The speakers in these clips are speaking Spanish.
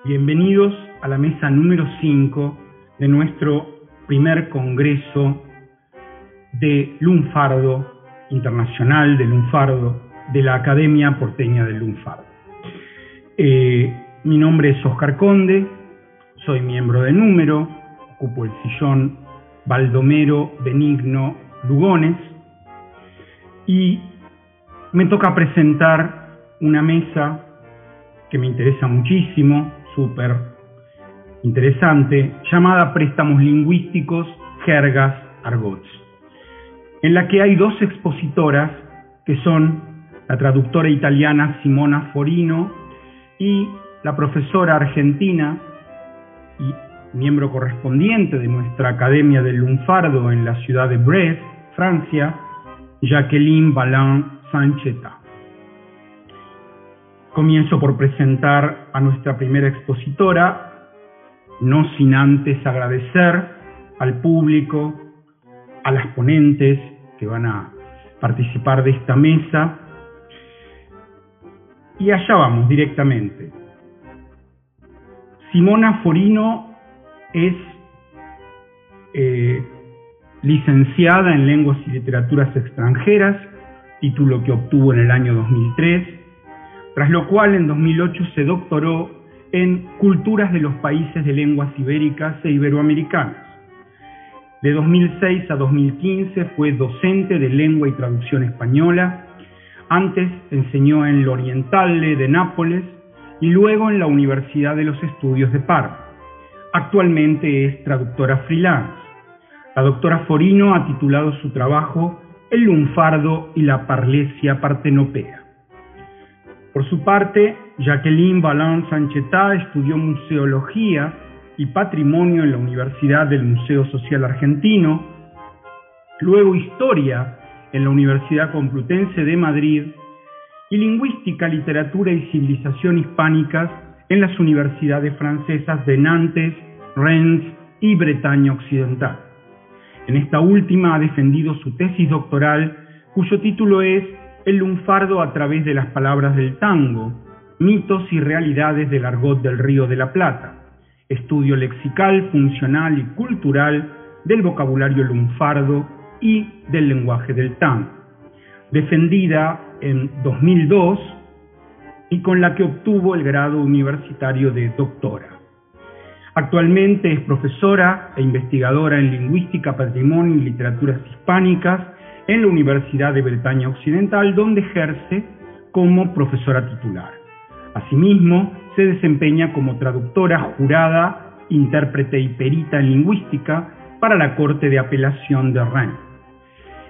Bienvenidos a la mesa número 5 de nuestro primer congreso de lunfardo internacional, de lunfardo, de la Academia Porteña del Lunfardo. Mi nombre es Oscar Conde, soy miembro de Número, ocupo el sillón Baldomero Benigno Lugones y me toca presentar una mesa que me interesa muchísimo, súper interesante, llamada Préstamos Lingüísticos, Jergas, Argots, en la que hay dos expositoras que son la traductora italiana Simona Forino y la profesora argentina y miembro correspondiente de nuestra Academia del Lunfardo en la ciudad de Brest, Francia, Jacqueline Balin-Sancheta. Comienzo por presentar a nuestra primera expositora, no sin antes agradecer al público, a las ponentes que van a participar de esta mesa. Y allá vamos directamente. Simona Forino es licenciada en Lenguas y Literaturas Extranjeras, título que obtuvo en el año 2003, tras lo cual en 2008 se doctoró en Culturas de los Países de Lenguas Ibéricas e Iberoamericanas. De 2006 a 2015 fue docente de Lengua y Traducción Española. Antes enseñó en l'Orientale de Nápoles y luego en la Universidad de los Estudios de Parma. Actualmente es traductora freelance. La doctora Forino ha titulado su trabajo El lunfardo y la parlesia partenopea. Por su parte, Jacqueline Balin-Sancheta estudió Museología y Patrimonio en la Universidad del Museo Social Argentino, luego Historia en la Universidad Complutense de Madrid y Lingüística, Literatura y Civilización Hispánicas en las universidades francesas de Nantes, Rennes y Bretaña Occidental. En esta última ha defendido su tesis doctoral, cuyo título es El lunfardo a través de las palabras del tango, mitos y realidades del argot del Río de la Plata, estudio lexical, funcional y cultural del vocabulario lunfardo y del lenguaje del tango, defendida en 2002 y con la que obtuvo el grado universitario de doctora. Actualmente es profesora e investigadora en Lingüística, Patrimonio y Literaturas Hispánicas en la Universidad de Bretaña Occidental, donde ejerce como profesora titular. Asimismo, se desempeña como traductora jurada, intérprete y perita en lingüística para la Corte de Apelación de Rennes.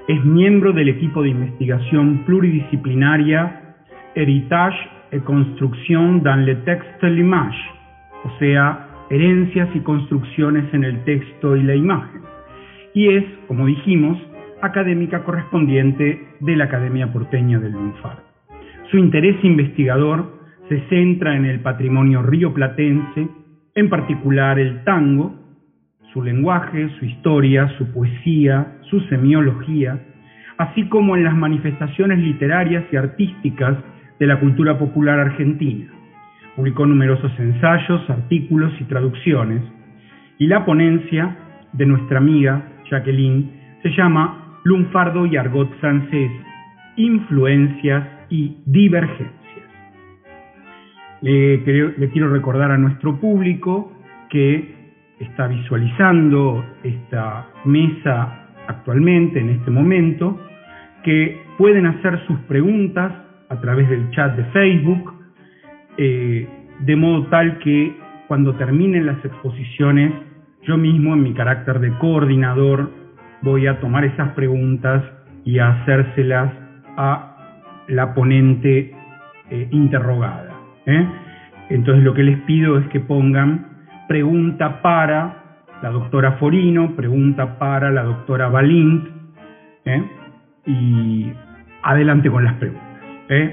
Es miembro del equipo de investigación pluridisciplinaria Héritage et Construction dans le texte et l'image, o sea, herencias y construcciones en el texto y la imagen, y es, como dijimos, académica correspondiente de la Academia Porteña del Lunfardo. Su interés investigador se centra en el patrimonio rioplatense, en particular el tango, su lenguaje, su historia, su poesía, su semiología, así como en las manifestaciones literarias y artísticas de la cultura popular argentina. Publicó numerosos ensayos, artículos y traducciones, y la ponencia de nuestra amiga Jacqueline se llama Lunfardo y Argot francés, influencias y divergencias. Le quiero recordar a nuestro público que está visualizando esta mesa actualmente, en este momento, que pueden hacer sus preguntas a través del chat de Facebook, de modo tal que cuando terminen las exposiciones, yo mismo en mi carácter de coordinador voy a tomar esas preguntas y a hacérselas a la ponente interrogada. Entonces lo que les pido es que pongan pregunta para la doctora Forino, pregunta para la doctora Balint, y adelante con las preguntas.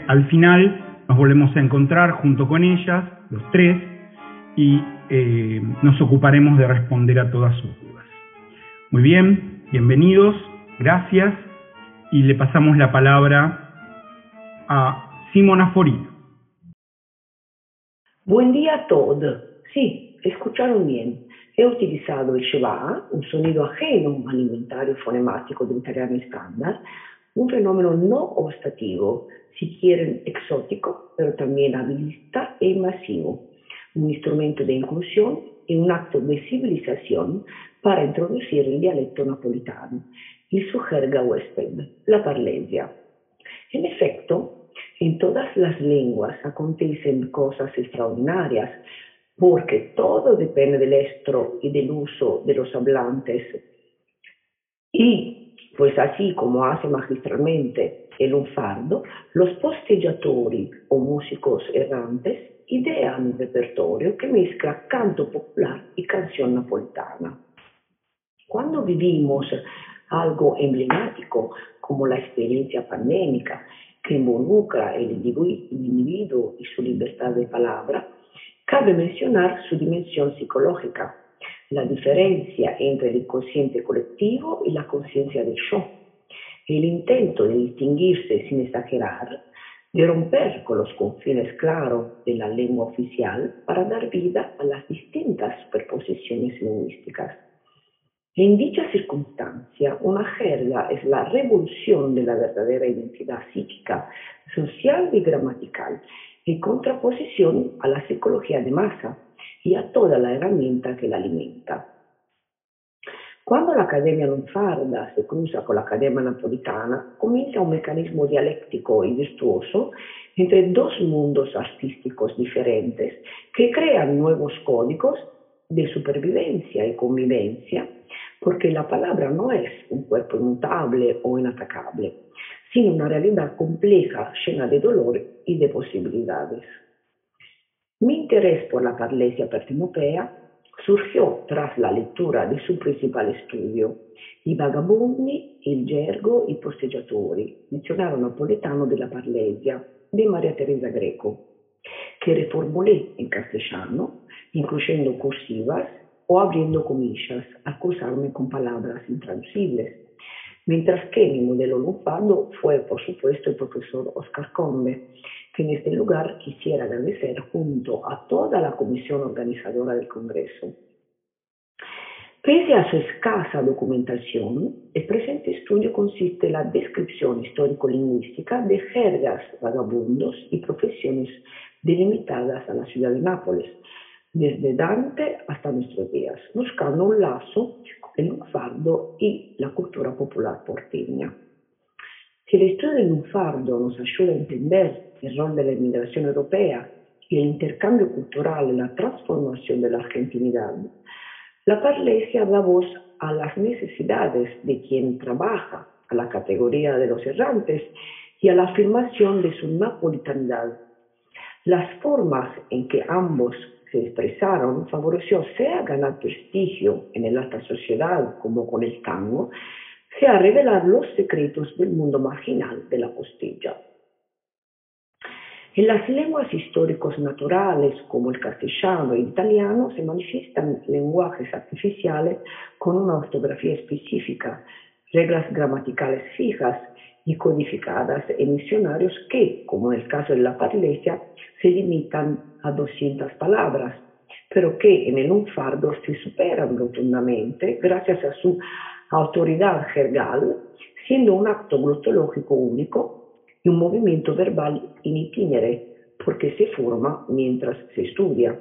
Al final nos volvemos a encontrar junto con ellas, los tres, y nos ocuparemos de responder a todas sus dudas. Muy bien, bienvenidos, gracias, y le pasamos la palabra a Simona Forino. Buon dia a tutti. Sí, escucharon bien. He utilizado el Shiva, un sonido ajeno al inventario fonemático del italiano estándar, un fenómeno no ostativo, si quieren exótico, pero también habilista e invasivo, un instrumento de inclusión y un acto de civilización para introducir el dialecto napolitano y su jerga huésped, la parlesia. En efecto, en todas las lenguas acontecen cosas extraordinarias, porque todo depende del estro y del uso de los hablantes. Y, pues así como hace magistralmente el lunfardo, los posteggiatori o músicos errantes idean un repertorio que mezcla canto popular y canción napolitana. Cuando vivimos algo emblemático como la experiencia pandémica que involucra el individuo y su libertad de palabra, cabe mencionar su dimensión psicológica, la diferencia entre el inconsciente colectivo y la conciencia del show, el intento de distinguirse sin exagerar, de romper con los confines claros de la lengua oficial para dar vida a las distintas superposiciones lingüísticas. En dicha circunstancia, una jerga es la revolución de la verdadera identidad psíquica, social y gramatical, en contraposición a la psicología de masa y a toda la herramienta que la alimenta. Cuando la Academia Lunfarda se cruza con la Academia Napolitana, comienza un mecanismo dialéctico y virtuoso entre dos mundos artísticos diferentes que crean nuevos códigos de supervivencia y convivencia, porque la palabra no es un cuerpo inmutable o inatacable, sino una realidad compleja, llena de dolor y de posibilidades. Mi interés por la parlesia partenopea surgió tras la lectura de su principal estudio, I vagabondi, il gergo, i posteggiatori, diccionario napoletano della parlesia, de María Teresa Greco, que reformulé en castellano, incluyendo cursivas o abriendo comillas al cruzarme con palabras intraducibles, mientras que mi modelo lunfardo fue, por supuesto, el profesor Oscar Combe, que en este lugar quisiera agradecer junto a toda la comisión organizadora del Congreso. Pese a su escasa documentación, el presente estudio consiste en la descripción histórico-lingüística de jergas, vagabundos y profesiones delimitadas a la ciudad de Nápoles, desde Dante hasta nuestros días, buscando un lazo con el lunfardo y la cultura popular porteña. Si el estudio del lunfardo nos ayuda a entender el rol de la inmigración europea y el intercambio cultural en la transformación de la argentinidad, la parlesia da voz a las necesidades de quien trabaja, a la categoría de los errantes y a la afirmación de su napolitanidad. Las formas en que ambos se expresaron favoreció sea ganar prestigio en la alta sociedad como con el tango, sea revelar los secretos del mundo marginal de la costilla. En las lenguas históricos naturales como el castellano y el italiano se manifiestan lenguajes artificiales con una ortografía específica, reglas gramaticales fijas y codificadas en diccionarios que, como en el caso de la parlesia, se limitan a 200 palabras, pero que en el lunfardo se superan rotundamente gracias a su autoridad jergal, siendo un acto glotológico único y un movimiento verbal in itinere, porque se forma mientras se estudia.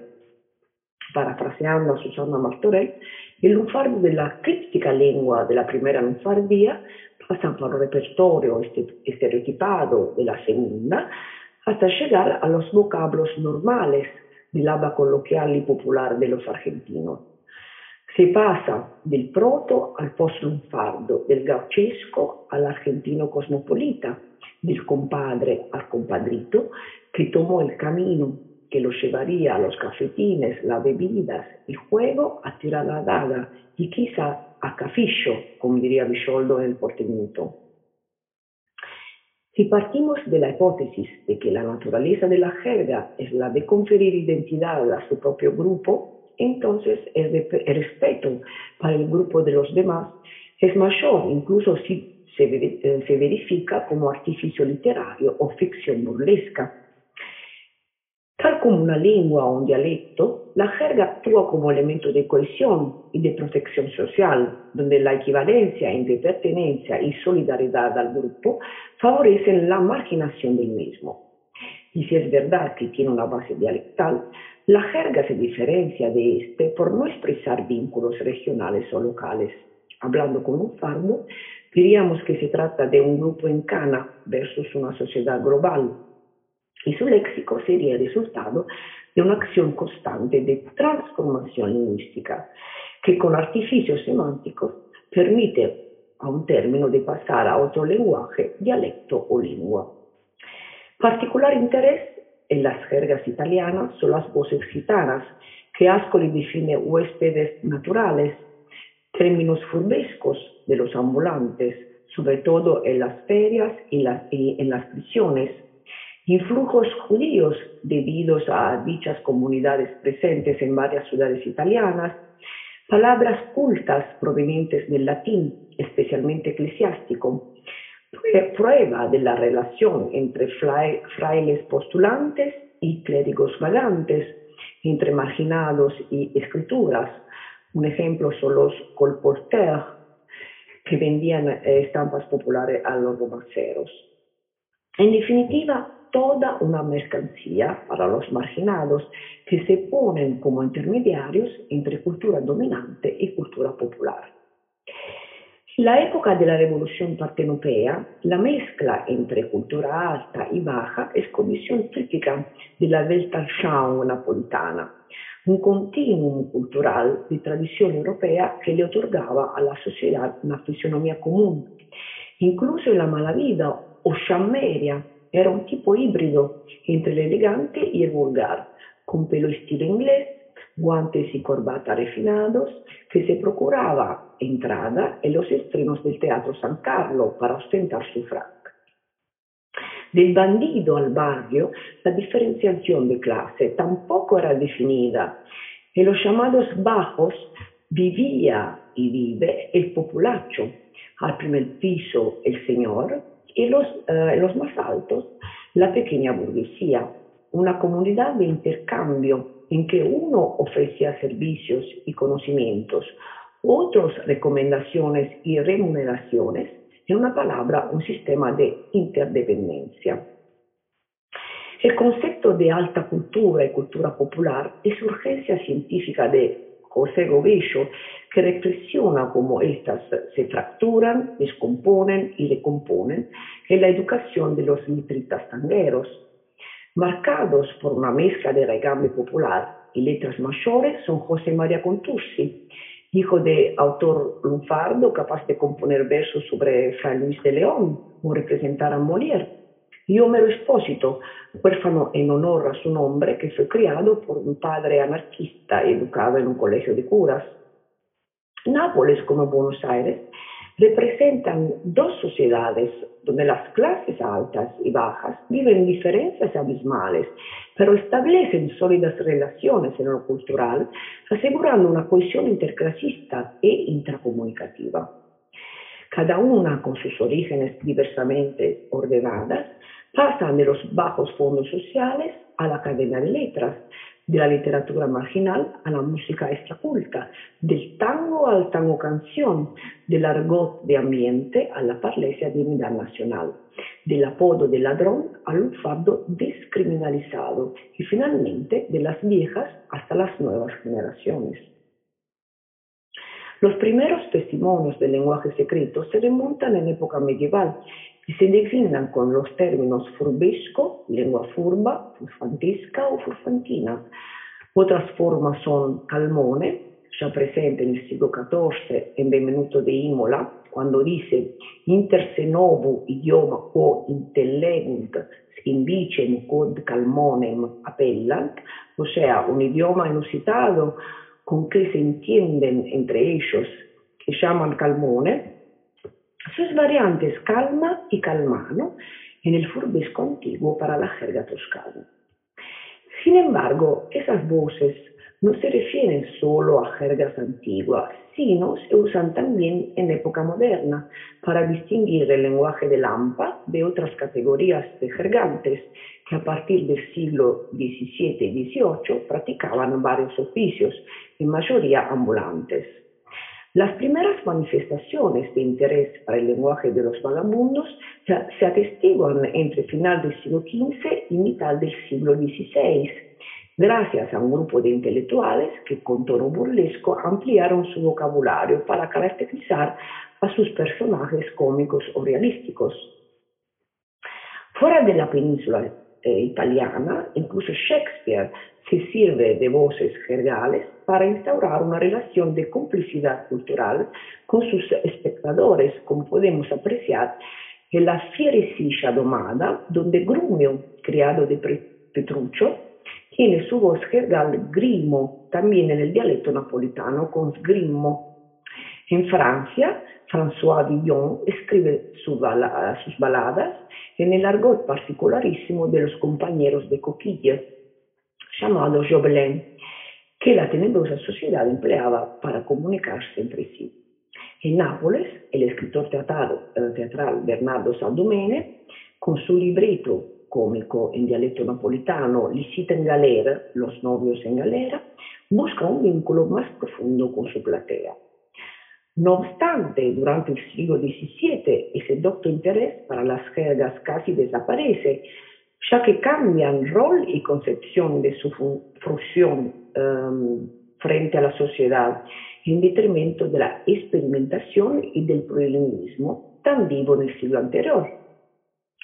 Parafraseando a Susana Martorell, el lunfardo de la críptica lengua de la primera lunfardía pasa por el repertorio estereotipado de la segunda hasta llegar a los vocablos normales del habla coloquial y popular de los argentinos. Se pasa del proto al post-lunfardo, del gauchesco al argentino cosmopolita, del compadre al compadrito, que tomó el camino que lo llevaría a los cafetines, las bebidas, el juego, a tirar la daga y quizá a cafillo, como diría Biscioldo en el porteñito. Si partimos de la hipótesis de que la naturaleza de la jerga es la de conferir identidad a su propio grupo, entonces el respeto para el grupo de los demás es mayor, incluso si se verifica como artificio literario o ficción burlesca. Tal como una lengua o un dialecto, la jerga actúa como elemento de cohesión y de protección social, donde la equivalencia entre pertenencia y solidaridad al grupo favorecen la marginación del mismo. Y si es verdad que tiene una base dialectal, la jerga se diferencia de este por no expresar vínculos regionales o locales. Hablando con un fardo, diríamos que se trata de un grupo en Cana versus una sociedad global, y su léxico sería el resultado de una acción constante de transformación lingüística que con artificios semánticos permite a un término de pasar a otro lenguaje, dialecto o lengua. Particular interés en las jergas italianas son las voces gitanas, que Ascoli define huéspedes naturales, términos furbescos de los ambulantes, sobre todo en las ferias y en las prisiones, influjos judíos debidos a dichas comunidades presentes en varias ciudades italianas, palabras cultas provenientes del latín, especialmente eclesiástico, prueba de la relación entre frailes postulantes y clérigos vagantes, entre marginados y escrituras. Un ejemplo son los colporteurs, que vendían estampas populares a los romanceros. En definitiva, toda una mercancía para los marginados que se ponen como intermediarios entre cultura dominante y cultura popular. En la época de la Revolución Partenopea, la mezcla entre cultura alta y baja es condición típica de la Weltanschauung napolitana, un continuum cultural de tradición europea que le otorgaba a la sociedad una fisonomía común. Incluso en la mala vida o chammeria era un tipo híbrido entre el elegante y el vulgar, con pelo estilo inglés, guantes y corbata refinados, que se procuraba entrada en los estrenos del Teatro San Carlo para ostentar su frac. Del bandido al barrio, la diferenciación de clase tampoco era definida. En los llamados bajos vivía y vive el populacho, al primer piso el señor y en los más altos la pequeña burguesía, una comunidad de intercambio en que uno ofrecía servicios y conocimientos, otros recomendaciones y remuneraciones, en una palabra, un sistema de interdependencia. El concepto de alta cultura y cultura popular es urgencia científica de José Gobecho, que reflexiona cómo estas se fracturan, descomponen y recomponen en la educación de los letritas tangueros. Marcados por una mezcla de regambre popular y letras mayores son José María Contursi, hijo de autor lunfardo capaz de componer versos sobre Fray Luis de León o representar a Molière, y Homero Espósito, huérfano en honor a su nombre, que fue criado por un padre anarquista educado en un colegio de curas. Nápoles, como Buenos Aires, representan dos sociedades donde las clases altas y bajas viven diferencias abismales, pero establecen sólidas relaciones en lo cultural, asegurando una cohesión interclasista e intracomunicativa. Cada una con sus orígenes diversamente ordenadas, pasan de los bajos fondos sociales a la cadena de letras, de la literatura marginal a la música extraculta, del tango al tango canción, del argot de ambiente a la parlesia de unidad nacional, del apodo de ladrón al lunfardo descriminalizado y finalmente de las viejas hasta las nuevas generaciones. Los primeros testimonios del lenguaje secreto se remontan en época medieval y se designan con los términos furbesco, lengua furba, furfantesca o furfantina. Otras formas son calmone, ya presente en el siglo XIV en Benvenuto de Imola, cuando dice inter se novo idioma quo intellegunt invicem quod calmonem appellant, o sea, un idioma inusitado con que se entienden entre ellos, que llaman calmone, sus variantes calma y calmano en el furbesco antiguo para la jerga toscana. Sin embargo, esas voces no se refieren solo a jergas antiguas, sino se usan también en época moderna para distinguir el lenguaje de Lampa de otras categorías de jergantes que a partir del siglo XVII y XVIII practicaban varios oficios, en mayoría ambulantes. Las primeras manifestaciones de interés para el lenguaje de los vagabundos se atestiguan entre final del siglo XV y mitad del siglo XVI, gracias a un grupo de intelectuales que con tono burlesco ampliaron su vocabulario para caracterizar a sus personajes cómicos o realísticos. Fuera de la península italiana, incluso Shakespeare se sirve de voces jergales para instaurar una relación de complicidad cultural con sus espectadores, como podemos apreciar en la Fierecilla domada, donde Grumio, criado de Petruccio, tiene su voz jergal grimo, también en el dialecto napolitano con sgrimmo. En Francia, François Villon escribe sus baladas en el argot particularísimo de los compañeros de coquilla, llamado Jobelin, que la tenebrosa sociedad empleaba para comunicarse entre sí. En Nápoles, el escritor teatral Bernardo Saldumene, con su libreto cómico en dialecto napolitano, Li siete in galera, los novios en galera, busca un vínculo más profundo con su platea. No obstante, durante el siglo XVII ese docto interés para las jergas casi desaparece, ya que cambian rol y concepción de su función frente a la sociedad en detrimento de la experimentación y del plurilingüismo tan vivo en el siglo anterior.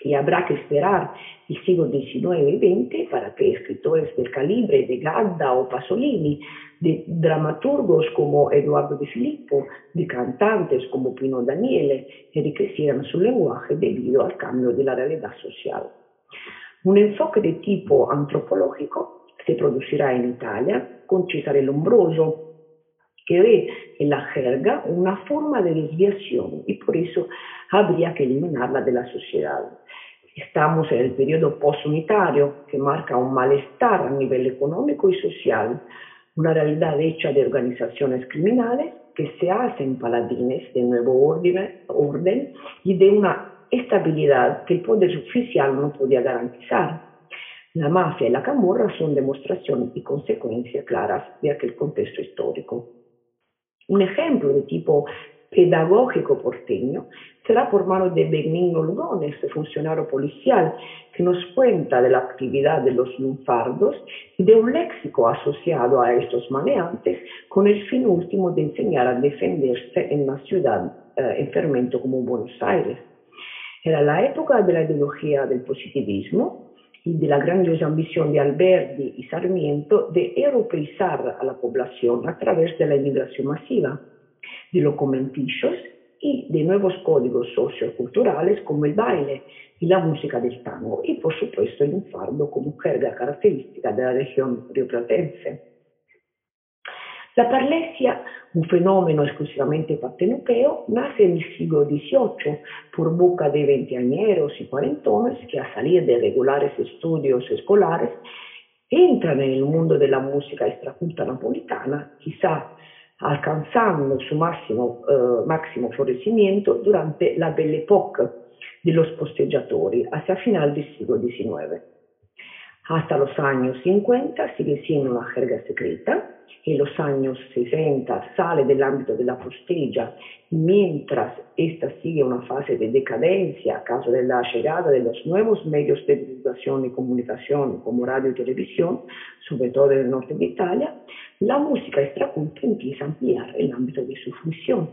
Y habrá que esperar el siglo XIX y XX para que escritores del calibre de Gadda o Pasolini, de dramaturgos como Eduardo De Filippo, de cantantes como Pino Daniele, enriquecieran su lenguaje debido al cambio de la realidad social. Un enfoque de tipo antropológico se producirá en Italia con Cesare Lombroso, que ve en la jerga una forma de desviación y por eso habría que eliminarla de la sociedad. Estamos en el periodo postunitario que marca un malestar a nivel económico y social, una realidad hecha de organizaciones criminales que se hacen paladines del nuevo orden y de una estabilidad que el poder oficial no podía garantizar. La mafia y la camorra son demostración y consecuencia claras de aquel contexto histórico. Un ejemplo de tipo pedagógico porteño será por mano de Benigno Lugones, funcionario policial, que nos cuenta de la actividad de los lunfardos y de un léxico asociado a estos maleantes con el fin último de enseñar a defenderse en una ciudad en fermento como Buenos Aires. Era la época de la ideología del positivismo y de la grandiosa ambición de Alberdi y Sarmiento de europeizar a la población a través de la inmigración masiva, de locomentillos y de nuevos códigos socioculturales como el baile y la música del tango, y por supuesto el lunfardo como jerga característica de la región rioplatense. La parlesia, un fenómeno exclusivamente partenopeo, nace en el siglo XVIII por boca de veinteañeros y cuarentones que a salir de regulares estudios escolares entran en el mundo de la música extraculta napolitana, quizá alcanzando su máximo florecimiento durante la Belle Époque de los posteggiatori, hacia final del siglo XIX. Hasta los años 50 sigue siendo una jerga secreta, en los años 60 sale del ámbito de la posteggia, mientras esta sigue una fase de decadencia a causa de la llegada de los nuevos medios de divulgación y comunicación como radio y televisión, sobre todo en el norte de Italia, la música extraculta empieza a ampliar el ámbito de su función.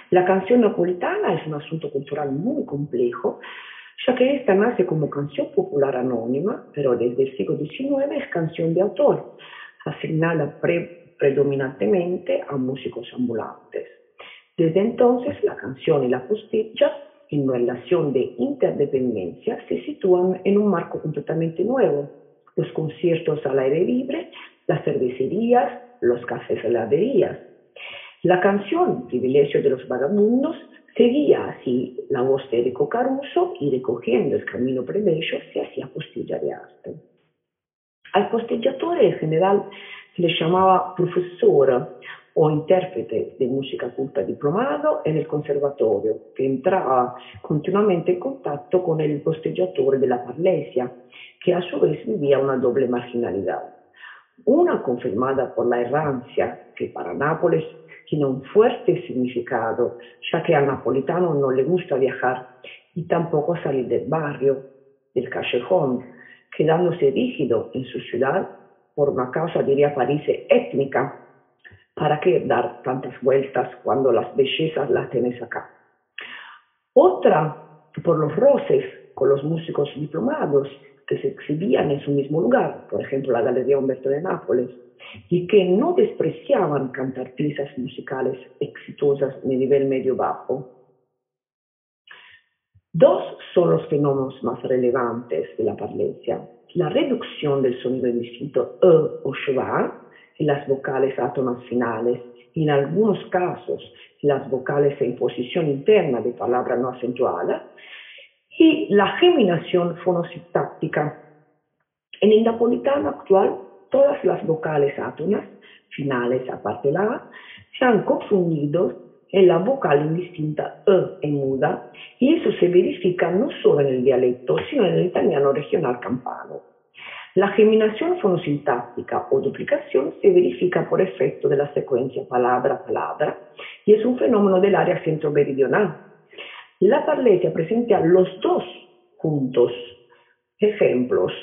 La canción napolitana es un asunto cultural muy complejo, ya que esta nace como canción popular anónima, pero desde el siglo XIX es canción de autor, asignada predominantemente a músicos ambulantes. Desde entonces, la canción y la posteggia, en relación de interdependencia, se sitúan en un marco completamente nuevo. Los conciertos al aire libre, las cervecerías, los cafés heladerías. La canción, privilegio de los vagabundos, seguía así la voz de Enrico Caruso y recogiendo el camino plebeyo se hacía postilla de arte. Al posteggiatore en general se le llamaba profesor o intérprete de música culta diplomado en el conservatorio, que entraba continuamente en contacto con el posteggiatore de la parlesia, que a su vez vivía una doble marginalidad. Una confirmada por la errancia, que para Nápoles tiene un fuerte significado, ya que al napolitano no le gusta viajar y tampoco salir del barrio, del callejón, quedándose rígido en su ciudad por una causa, diría París, étnica. ¿Para qué dar tantas vueltas cuando las bellezas las tenés acá? Otra, por los roces con los músicos diplomados que se exhibían en su mismo lugar, por ejemplo la Galería Humberto de Nápoles, y que no despreciaban cantar piezas musicales exitosas de nivel medio-bajo. Dos son los fenómenos más relevantes de la parlesia: la reducción del sonido indistinto e o schwa en las vocales átonas finales, y en algunos casos las vocales en posición interna de palabra no acentuada, y la geminación fonosintáctica. En el napolitano actual, todas las vocales átonas finales, aparte la A, se han confundido en la vocal indistinta E en muda, y eso se verifica no solo en el dialecto, sino en el italiano regional campano. La geminación fonosintáctica o duplicación se verifica por efecto de la secuencia palabra-palabra y es un fenómeno del área centro-meridional. La parlesia presenta los dos juntos. Ejemplos: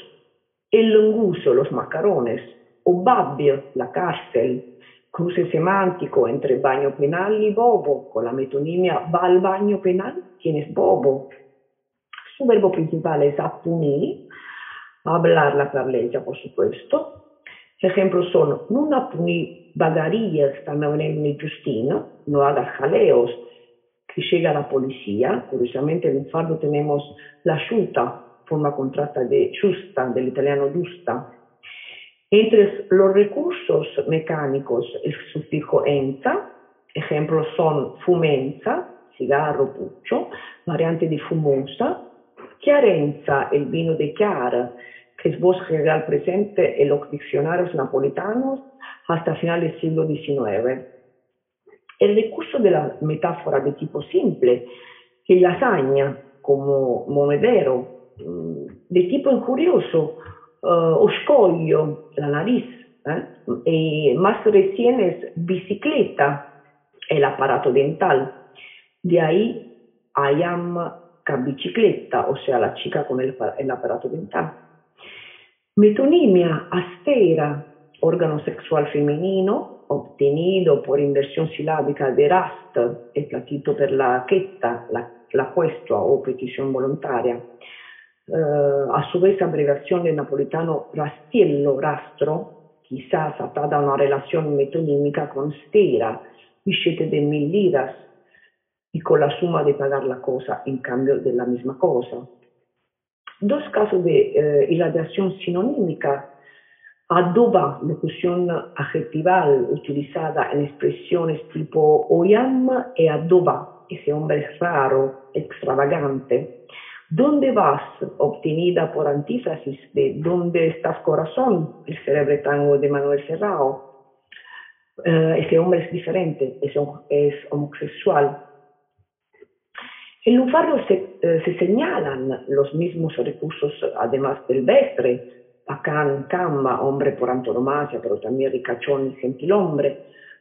el lunguso, los macarones, o babbio, la cárcel, cruce semántico entre baño penal y bobo, con la metonimia va al baño penal, tienes bobo. Su verbo principal es appunì, hablar la parlesia, por supuesto. Ejemplos son: non appunì vagarías, stanno venendo in Giustina, no hagas jaleos, que llega la policía. Curiosamente en el fardo tenemos la giusta, forma contratta de giusta, del italiano giusta. Entre los recursos mecánicos, el sufijo enza. Ejemplos son fumenza, cigarro, pucho, variante de fumosa; chiarenza, el vino de Chiara, que es voz general presente en los diccionarios napolitanos hasta finales del siglo XIX. El recurso de la metáfora de tipo simple, el lasaña como monedero, de tipo injurioso, o scoglio, la nariz, y más recién es bicicleta, el aparato dental. De ahí ayam bicicleta, o sea, la chica con el aparato dental. Metonimia astera, órgano sexual femenino, obtenido por inversión silábica de rast, el platito per la chetta, la questua o petición voluntaria. A su vez abreviación del napolitano rastiello, rastro, quizás atada a una relación metonímica con stera, billete de 1000 liras, y con la suma de pagar la cosa en cambio de la misma cosa. Dos casos de hilación sinonímica: adoba, locución adjetival utilizada en expresiones tipo oyam e adoba, ese hombre es raro, extravagante. ¿Dónde vas?, obtenida por antífrasis de ¿dónde estás, corazón?, el célebre tango de Manuel Serrao. Ese hombre es diferente, es homosexual. En lunfardo se señalan los mismos recursos, además del vestre: bacán, cama, hombre por antonomasia, pero también ricachón y gentilhombre;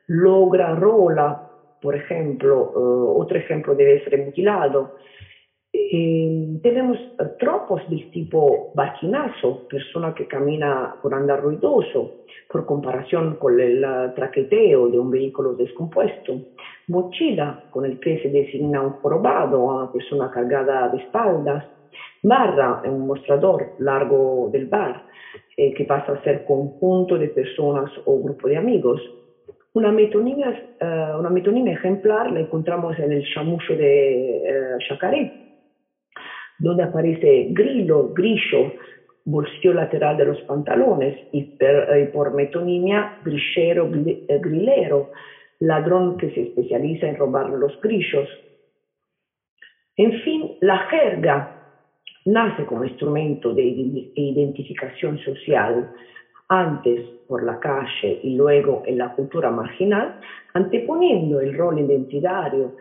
logra, rola, por ejemplo. Otro ejemplo debe ser mutilado. Tenemos tropos del tipo bachinazo, persona que camina por andar ruidoso, por comparación con el traqueteo de un vehículo descompuesto; mochila, con el que se designa un jorobado o una persona cargada de espaldas; barra, un mostrador largo del bar, que pasa a ser conjunto de personas o grupo de amigos. Una metonimia ejemplar la encontramos en el chamullo de Chacaré, donde aparece grillo, grillo, bolsillo lateral de los pantalones, y por metonimia grillero, grillero, ladrón que se especializa en robar los grillos. En fin, la jerga, Nace como instrumento de identificación social, antes por la calle y luego en la cultura marginal, anteponiendo el rol identitario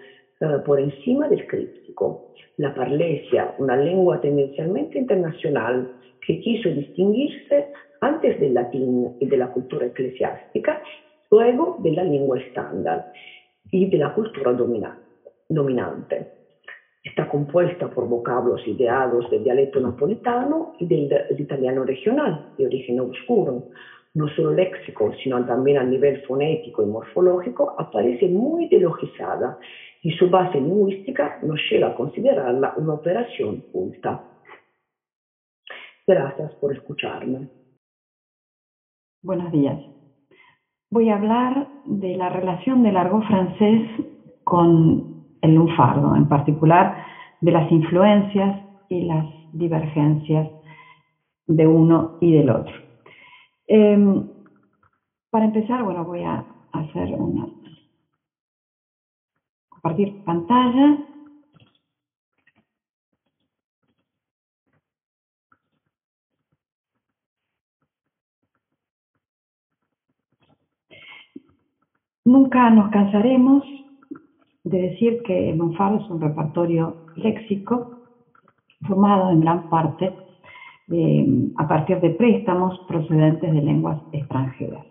por encima del críptico. La parlesia, una lengua tendencialmente internacional que quiso distinguirse antes del latín y de la cultura eclesiástica, luego de la lengua estándar y de la cultura dominante. Está compuesta por vocablos ideados del dialecto napolitano y del italiano regional, de origen oscuro. No solo léxico, sino también a nivel fonético y morfológico, aparece muy delogizada y su base lingüística nos llega a considerarla una operación culta. Gracias por escucharme. Buenos días. Voy a hablar de la relación del argot francés con el lunfardo, en particular de las influencias y las divergencias de uno y del otro. Para empezar, bueno, voy a compartir pantalla. Nunca nos cansaremos de decir que el lunfardo es un repertorio léxico formado en gran parte a partir de préstamos procedentes de lenguas extranjeras.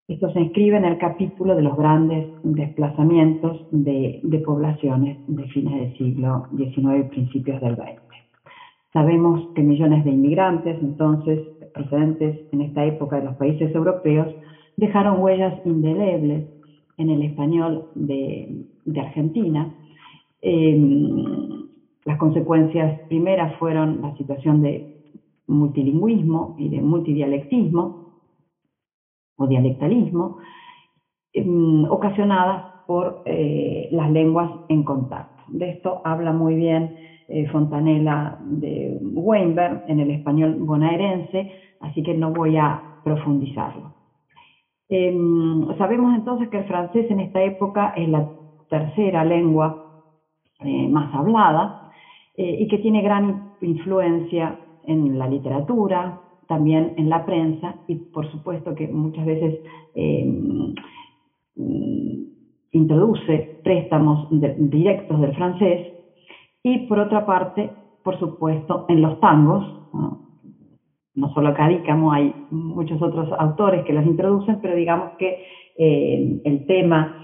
Esto se inscribe en el capítulo de los grandes desplazamientos de poblaciones de fines del siglo XIX y principios del XX. Sabemos que millones de inmigrantes, entonces, procedentes en esta época de los países europeos, dejaron huellas indelebles en el español de Argentina. Las consecuencias primeras fueron la situación de multilingüismo y de multidialectismo o dialectalismo, ocasionadas por las lenguas en contacto. De esto habla muy bien Fontanella de Weinberg en el español bonaerense, así que no voy a profundizarlo. Sabemos entonces que el francés en esta época es la tercera lengua más hablada y que tiene gran influencia en la literatura, también en la prensa y por supuesto que muchas veces introduce préstamos directos del francés y por otra parte, por supuesto, en los tangos, no solo Cadícamo, hay muchos otros autores que los introducen, pero digamos que el tema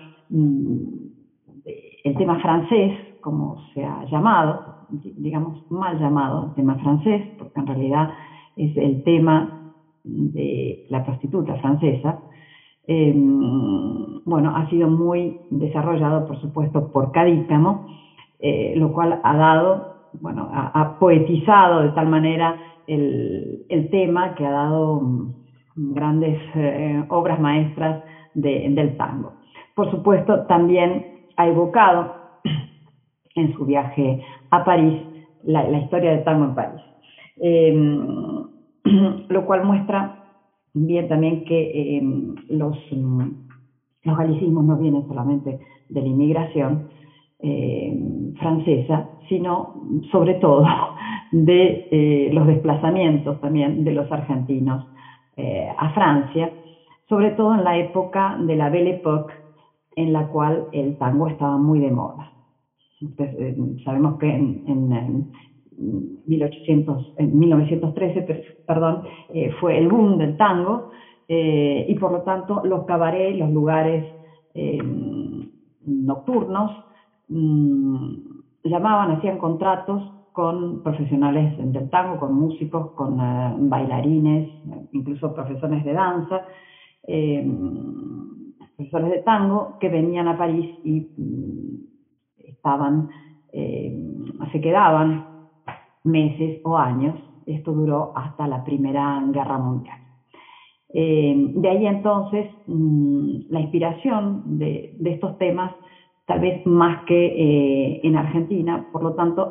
francés, como se ha llamado, digamos mal llamado, el tema francés, porque en realidad es el tema de la prostituta francesa, bueno, ha sido muy desarrollado, por supuesto, por Cadícamo, lo cual ha dado, bueno, ha poetizado de tal manera el tema que ha dado grandes obras maestras del tango. Por supuesto, también ha evocado en su viaje a París la historia del tango en París, lo cual muestra bien también que los galicismos no vienen solamente de la inmigración francesa, sino sobre todo de los desplazamientos también de los argentinos a Francia, sobre todo en la época de la Belle Époque, en la cual el tango estaba muy de moda. Entonces, sabemos que en 1913 fue el boom del tango y por lo tanto los cabarets, los lugares nocturnos, hacían contratos con profesionales del tango, con músicos, con bailarines, incluso profesores de danza, profesores de tango que venían a París y se quedaban meses o años. Esto duró hasta la Primera Guerra Mundial. De ahí entonces la inspiración de estos temas, tal vez más que en Argentina, por lo tanto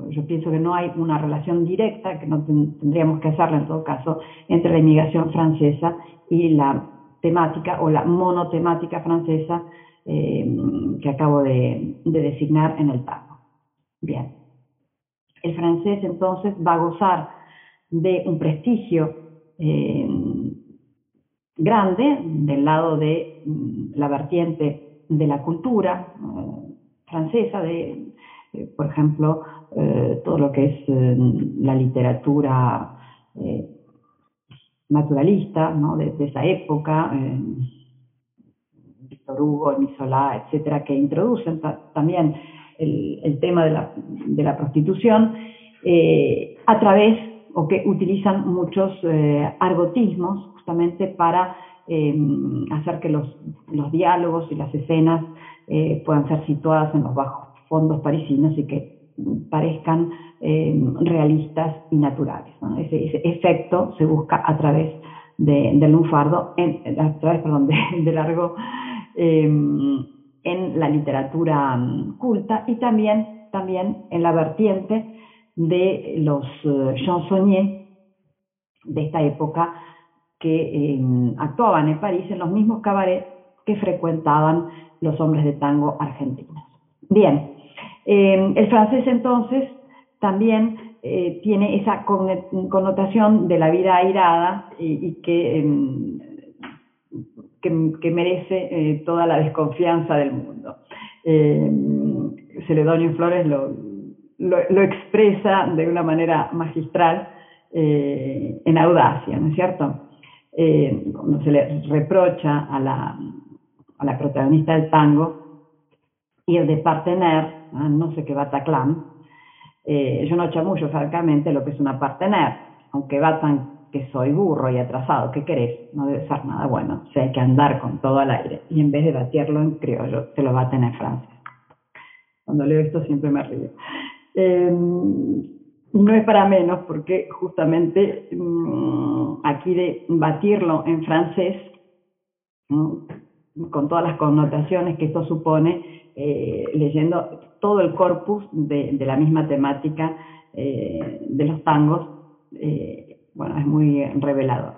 yo pienso que no hay una relación directa, que no tendríamos que hacerla en todo caso, entre la inmigración francesa y la temática o la monotemática francesa que acabo de designar en el tango. Bien. El francés entonces va a gozar de un prestigio grande del lado de la vertiente de la cultura francesa, por ejemplo, todo lo que es la literatura naturalista, ¿no? de esa época, Victor Hugo, Émile Zola, etcétera, que introducen también el tema de la prostitución a través, o que utilizan muchos argotismos justamente para hacer que los diálogos y las escenas puedan ser situadas en los bajos fondos parisinos y que parezcan realistas y naturales, ¿no? Ese efecto se busca a través del lunfardo, del argot en la literatura culta, y también en la vertiente de los chansonniers de esta época que actuaban en París en los mismos cabarets que frecuentaban los hombres de tango argentinos. Bien, el francés entonces también tiene esa connotación de la vida airada y que merece toda la desconfianza del mundo. Celedonio Flores lo expresa de una manera magistral en Audacia, ¿no es cierto? Cuando se le reprocha a la protagonista del tango ir de partenaire, no sé qué Bataclan, yo no chamullo francamente lo que es una partenaire, aunque Batan que soy burro y atrasado, ¿qué querés? No debe ser nada bueno, o sea, hay que andar con todo al aire, y en vez de batirlo en criollo, te lo baten en francés. Cuando leo esto siempre me río. No es para menos, porque justamente aquí de batirlo en francés, con todas las connotaciones que esto supone, leyendo todo el corpus de la misma temática de los tangos, bueno, es muy revelador.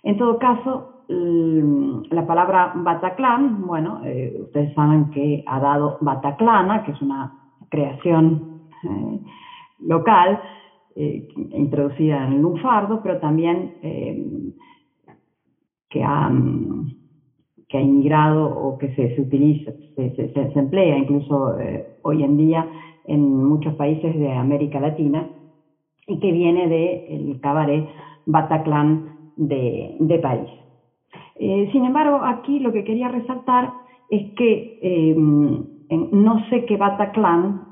En todo caso, la palabra Bataclan, bueno, ustedes saben que ha dado Bataclana, que es una creación local, introducida en el lunfardo, pero también que ha inmigrado o que se utiliza, se emplea incluso hoy en día en muchos países de América Latina, y que viene del cabaret Bataclan de París. Sin embargo, aquí lo que quería resaltar es que en no sé qué Bataclan,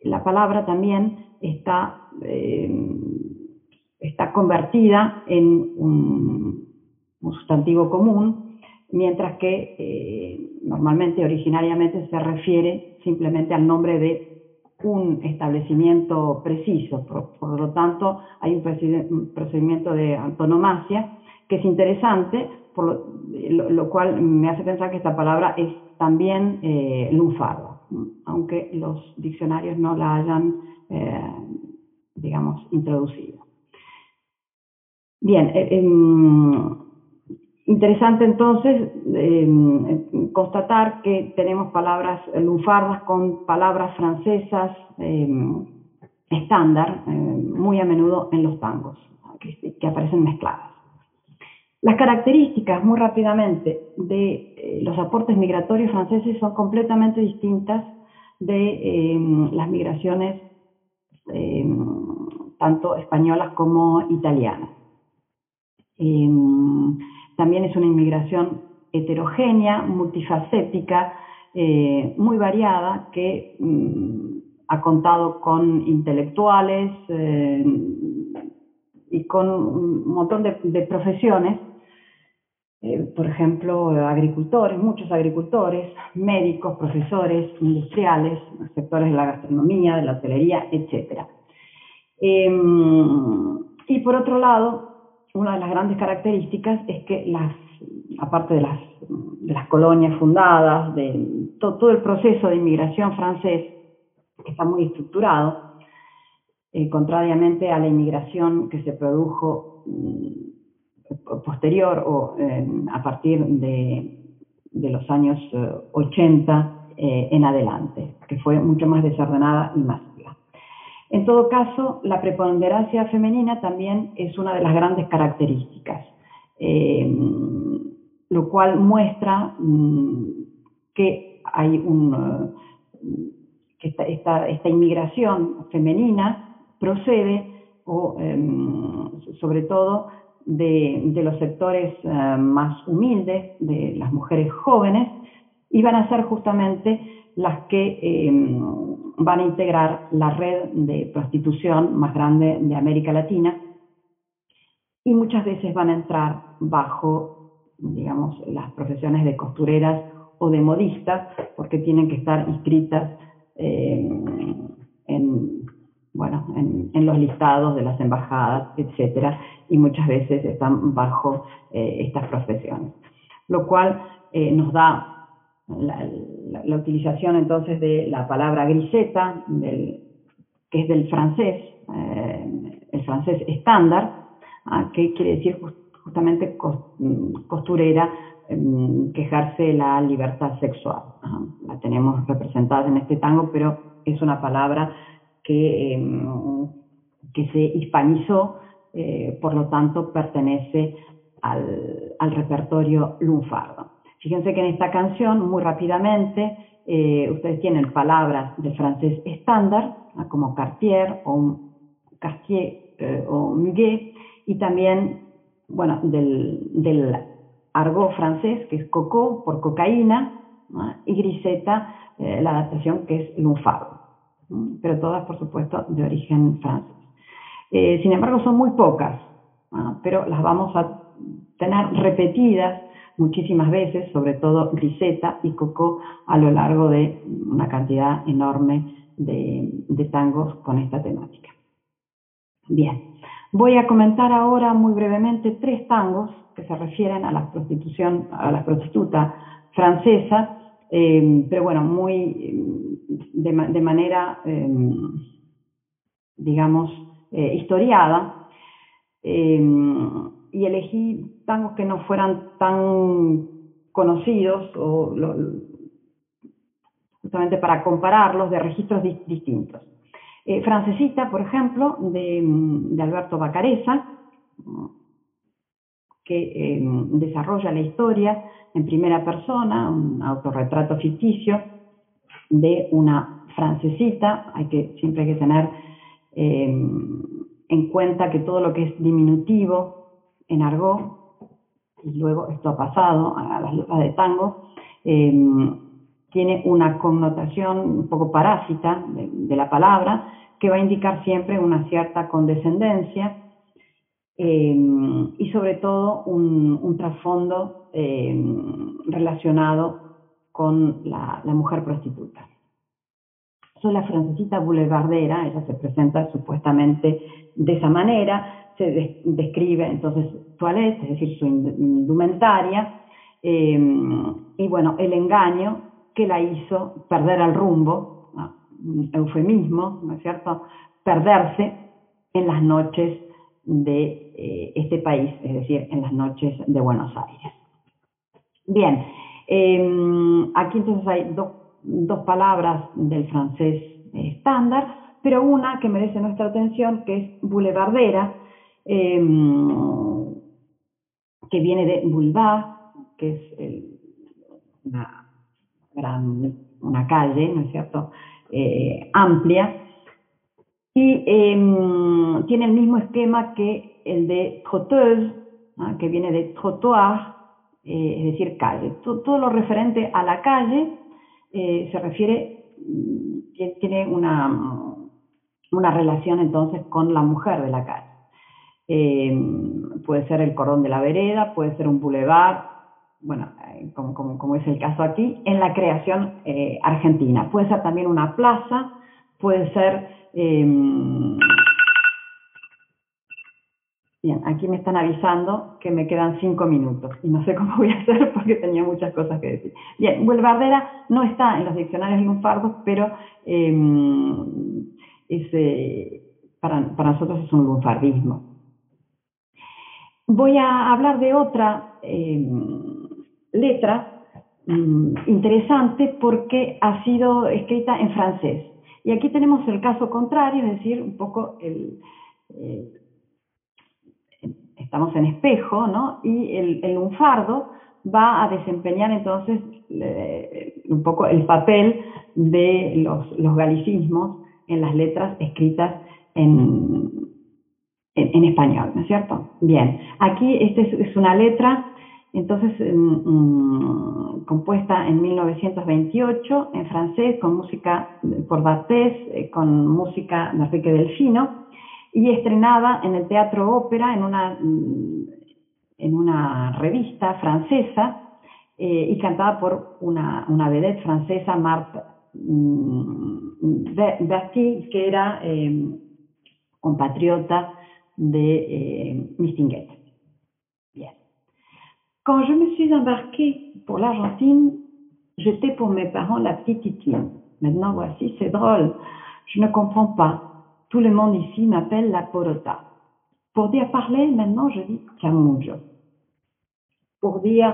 la palabra también está convertida en un sustantivo común, mientras que normalmente, originariamente, se refiere simplemente al nombre de un establecimiento preciso. Por lo tanto, hay un procedimiento de antonomasia que es interesante, lo cual me hace pensar que esta palabra es también lunfardo, aunque los diccionarios no la hayan, digamos, introducido. Bien, interesante entonces constatar que tenemos palabras lunfardas con palabras francesas estándar, muy a menudo en los tangos, que aparecen mezcladas. Las características, muy rápidamente, de los aportes migratorios franceses son completamente distintas de las migraciones tanto españolas como italianas. También es una inmigración heterogénea, multifacética, muy variada, que ha contado con intelectuales y con un montón de profesiones, por ejemplo, agricultores, muchos agricultores, médicos, profesores, industriales, sectores de la gastronomía, de la hotelería, etc. Y por otro lado, una de las grandes características es que aparte de las colonias fundadas, de todo el proceso de inmigración francés, que está muy estructurado, contrariamente a la inmigración que se produjo posterior o a partir de los años 80 en adelante, que fue mucho más desordenada y masiva. En todo caso, la preponderancia femenina también es una de las grandes características, lo cual muestra que hay que esta inmigración femenina procede sobre todo de los sectores más humildes, de las mujeres jóvenes, y van a ser justamente las que van a integrar la red de prostitución más grande de América Latina, y muchas veces van a entrar bajo, digamos, las profesiones de costureras o de modistas, porque tienen que estar inscritas en los listados de las embajadas, etcétera, y muchas veces están bajo estas profesiones. Lo cual nos da la utilización entonces de la palabra griseta, que es del francés, el francés estándar, que quiere decir justamente costurera, que ejerce la libertad sexual. La tenemos representada en este tango, pero es una palabra que se hispanizó, por lo tanto pertenece al repertorio lunfardo. Fíjense que en esta canción, muy rápidamente, ustedes tienen palabras del francés estándar, como Cartier o Cartier o Muguet, y también, bueno, del argot francés, que es coco por cocaína, y griseta, la adaptación que es lunfardo, pero todas, por supuesto, de origen francés. Sin embargo, son muy pocas, pero las vamos a tener repetidas muchísimas veces, sobre todo griseta y coco, a lo largo de una cantidad enorme de tangos con esta temática. Bien, voy a comentar ahora muy brevemente 3 tangos que se refieren a la prostituta francesa, pero bueno, muy de manera, digamos, historiada, y elegí tangos que no fueran tan conocidos, justamente para compararlos, de registros distintos. Francesita, por ejemplo, de Alberto Vacarezza, que desarrolla la historia en primera persona, un autorretrato ficticio de una francesita. Siempre hay que tener en cuenta que todo lo que es diminutivo en argot, y luego esto ha pasado a las letras de tango, tiene una connotación un poco parásita de la palabra, que va a indicar siempre una cierta condescendencia, y sobre todo un trasfondo relacionado con la mujer prostituta. Soy la francesita boulevardera, ella se presenta supuestamente de esa manera, se describe entonces toilette, es decir, su indumentaria, y bueno, el engaño que la hizo perder el rumbo, un eufemismo, ¿no es cierto?, perderse en las noches de este país, es decir, en las noches de Buenos Aires. Bien, aquí entonces hay dos palabras del francés estándar, pero una que merece nuestra atención, que es boulevardera, que viene de boulevard, que es una calle, ¿no es cierto?, amplia, y tiene el mismo esquema que el de trotteuse, que viene de trottoir, es decir, calle. Todo lo referente a la calle se refiere, tiene una relación entonces con la mujer de la calle. Puede ser el cordón de la vereda, puede ser un boulevard, bueno, como es el caso aquí, en la creación argentina. Puede ser también una plaza, puede ser... Bien, aquí me están avisando que me quedan 5 minutos y no sé cómo voy a hacer porque tenía muchas cosas que decir. Bien, boulevardera no está en los diccionarios lunfardos, pero para nosotros es un lunfardismo. Voy a hablar de otra letra interesante porque ha sido escrita en francés Y aquí tenemos el caso contrario, es decir, un poco estamos en espejo, ¿no? Y el lunfardo va a desempeñar entonces un poco el papel de los galicismos en las letras escritas en español, ¿no es cierto? Bien, aquí esta es una letra, entonces, compuesta en 1928 en francés, con música por D'Artés, con música de Enrique Delfino, y estrenada en el Teatro Ópera en una revista francesa, y cantada por una vedette francesa, Marthe Berty, que era compatriota de Mistinguett. Bien. Quand je me suis embarquée pour l'Argentine, j'étais pour mes parents la petite Titine. Maintenant, voici, c'est drôle. Je ne comprends pas. Tout le monde ici m'appelle la Porota. Pour dire parler, maintenant, je dis Chamullo. Pour dire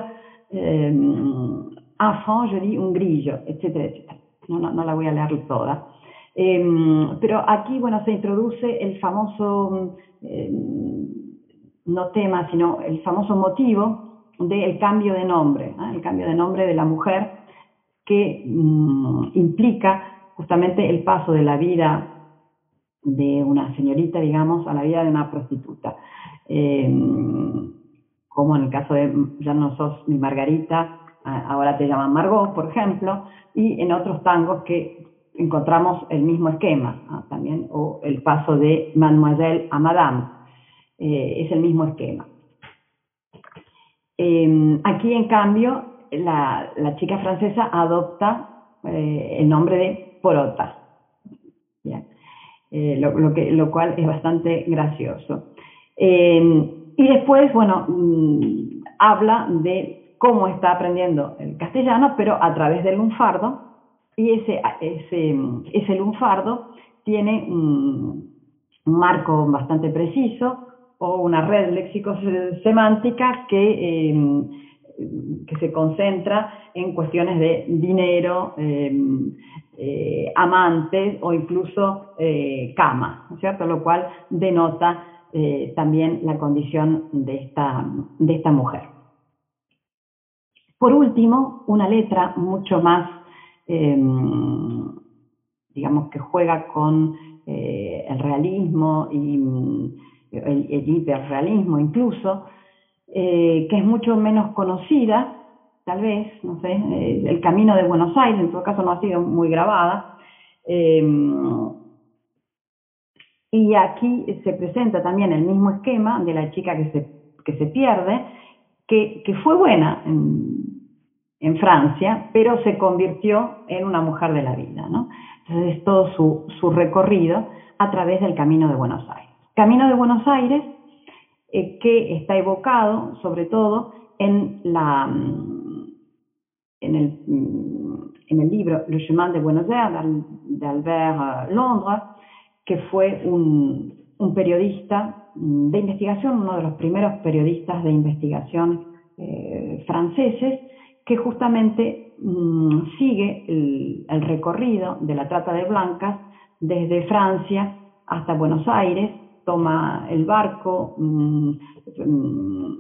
un franc, je dis un grillo, etc., etc. No la voy a leer toda. Pero aquí, bueno, se introduce el famoso, no tema, sino el famoso motivo del cambio de nombre, el cambio de nombre de la mujer, que implica justamente el paso de la vida de una señorita, digamos, a la vida de una prostituta. Como en el caso de Ya no sos mi Margarita, ahora te llaman Margot, por ejemplo, y en otros tangos que encontramos el mismo esquema, también, o el paso de Mademoiselle a Madame, es el mismo esquema. Aquí, en cambio, la chica francesa adopta el nombre de Porota. Bien. Lo cual es bastante gracioso. Y después, bueno, habla de cómo está aprendiendo el castellano, pero a través del lunfardo, y ese lunfardo tiene un marco bastante preciso, o una red léxico-semántica que se concentra en cuestiones de dinero, amantes o incluso cama, ¿no es cierto? Lo cual denota también la condición de esta mujer. Por último, una letra mucho más, digamos, que juega con el realismo y el hiperrealismo incluso, que es mucho menos conocida, tal vez, no sé, El Camino de Buenos Aires, en todo caso no ha sido muy grabada, y aquí se presenta también el mismo esquema de la chica que se pierde, que fue buena en Francia, pero se convirtió en una mujer de la vida, ¿no? Entonces es todo su recorrido a través del Camino de Buenos Aires. Camino de Buenos Aires, que está evocado sobre todo en el libro Le Chemin de Buenos Aires de Albert Londres, que fue un periodista de investigación, uno de los primeros periodistas de investigación franceses, que justamente sigue el recorrido de la trata de blancas desde Francia hasta Buenos Aires, toma el barco,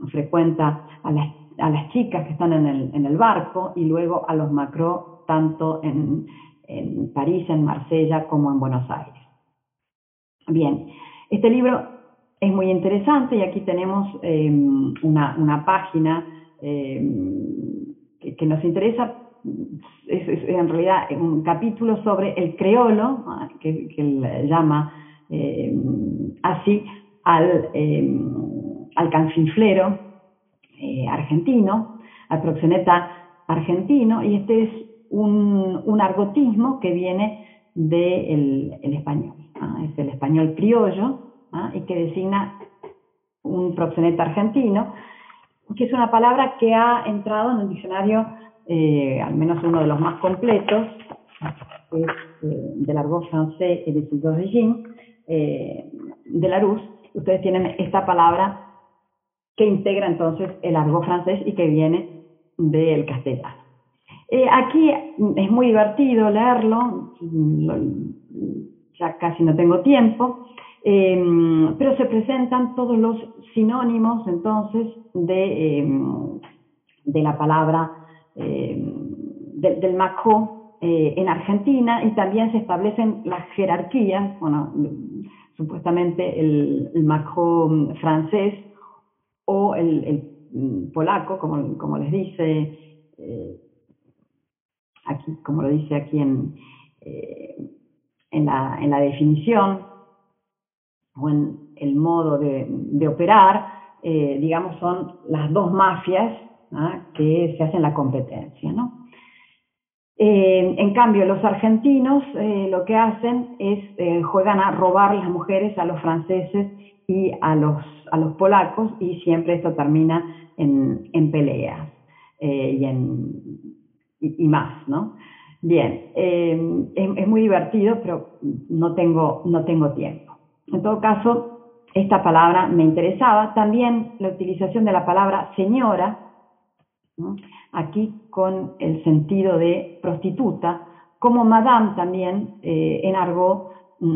frecuenta a las chicas que están en el barco, y luego a los macros, tanto en París, en Marsella, como en Buenos Aires. Bien, este libro es muy interesante, y aquí tenemos una página que nos interesa. Es en realidad un capítulo sobre el creolo, que él llama así al canfinflero argentino, al proxeneta argentino, y este es un argotismo que viene del español, es el español criollo, y que designa un proxeneta argentino, que es una palabra que ha entrado en el diccionario, al menos uno de los más completos, del argot francés et de ses origines, de Larousse. Ustedes tienen esta palabra que integra entonces el argot francés y que viene del castellano. Aquí es muy divertido leerlo, ya casi no tengo tiempo, pero se presentan todos los sinónimos entonces de la palabra del macro en Argentina, y también se establecen las jerarquías, bueno, supuestamente el macro francés o el polaco, como les dice aquí, como lo dice aquí en la definición o en el modo de operar, digamos, son las dos mafias que se hacen la competencia, ¿no? En cambio, los argentinos lo que hacen es juegan a robar las mujeres a los franceses y a los polacos, y siempre esto termina en peleas y más, ¿no? Bien, es muy divertido, pero no tengo tiempo. En todo caso, esta palabra me interesaba. También la utilización de la palabra señora, ¿no? Aquí con el sentido de prostituta, como madame también en argot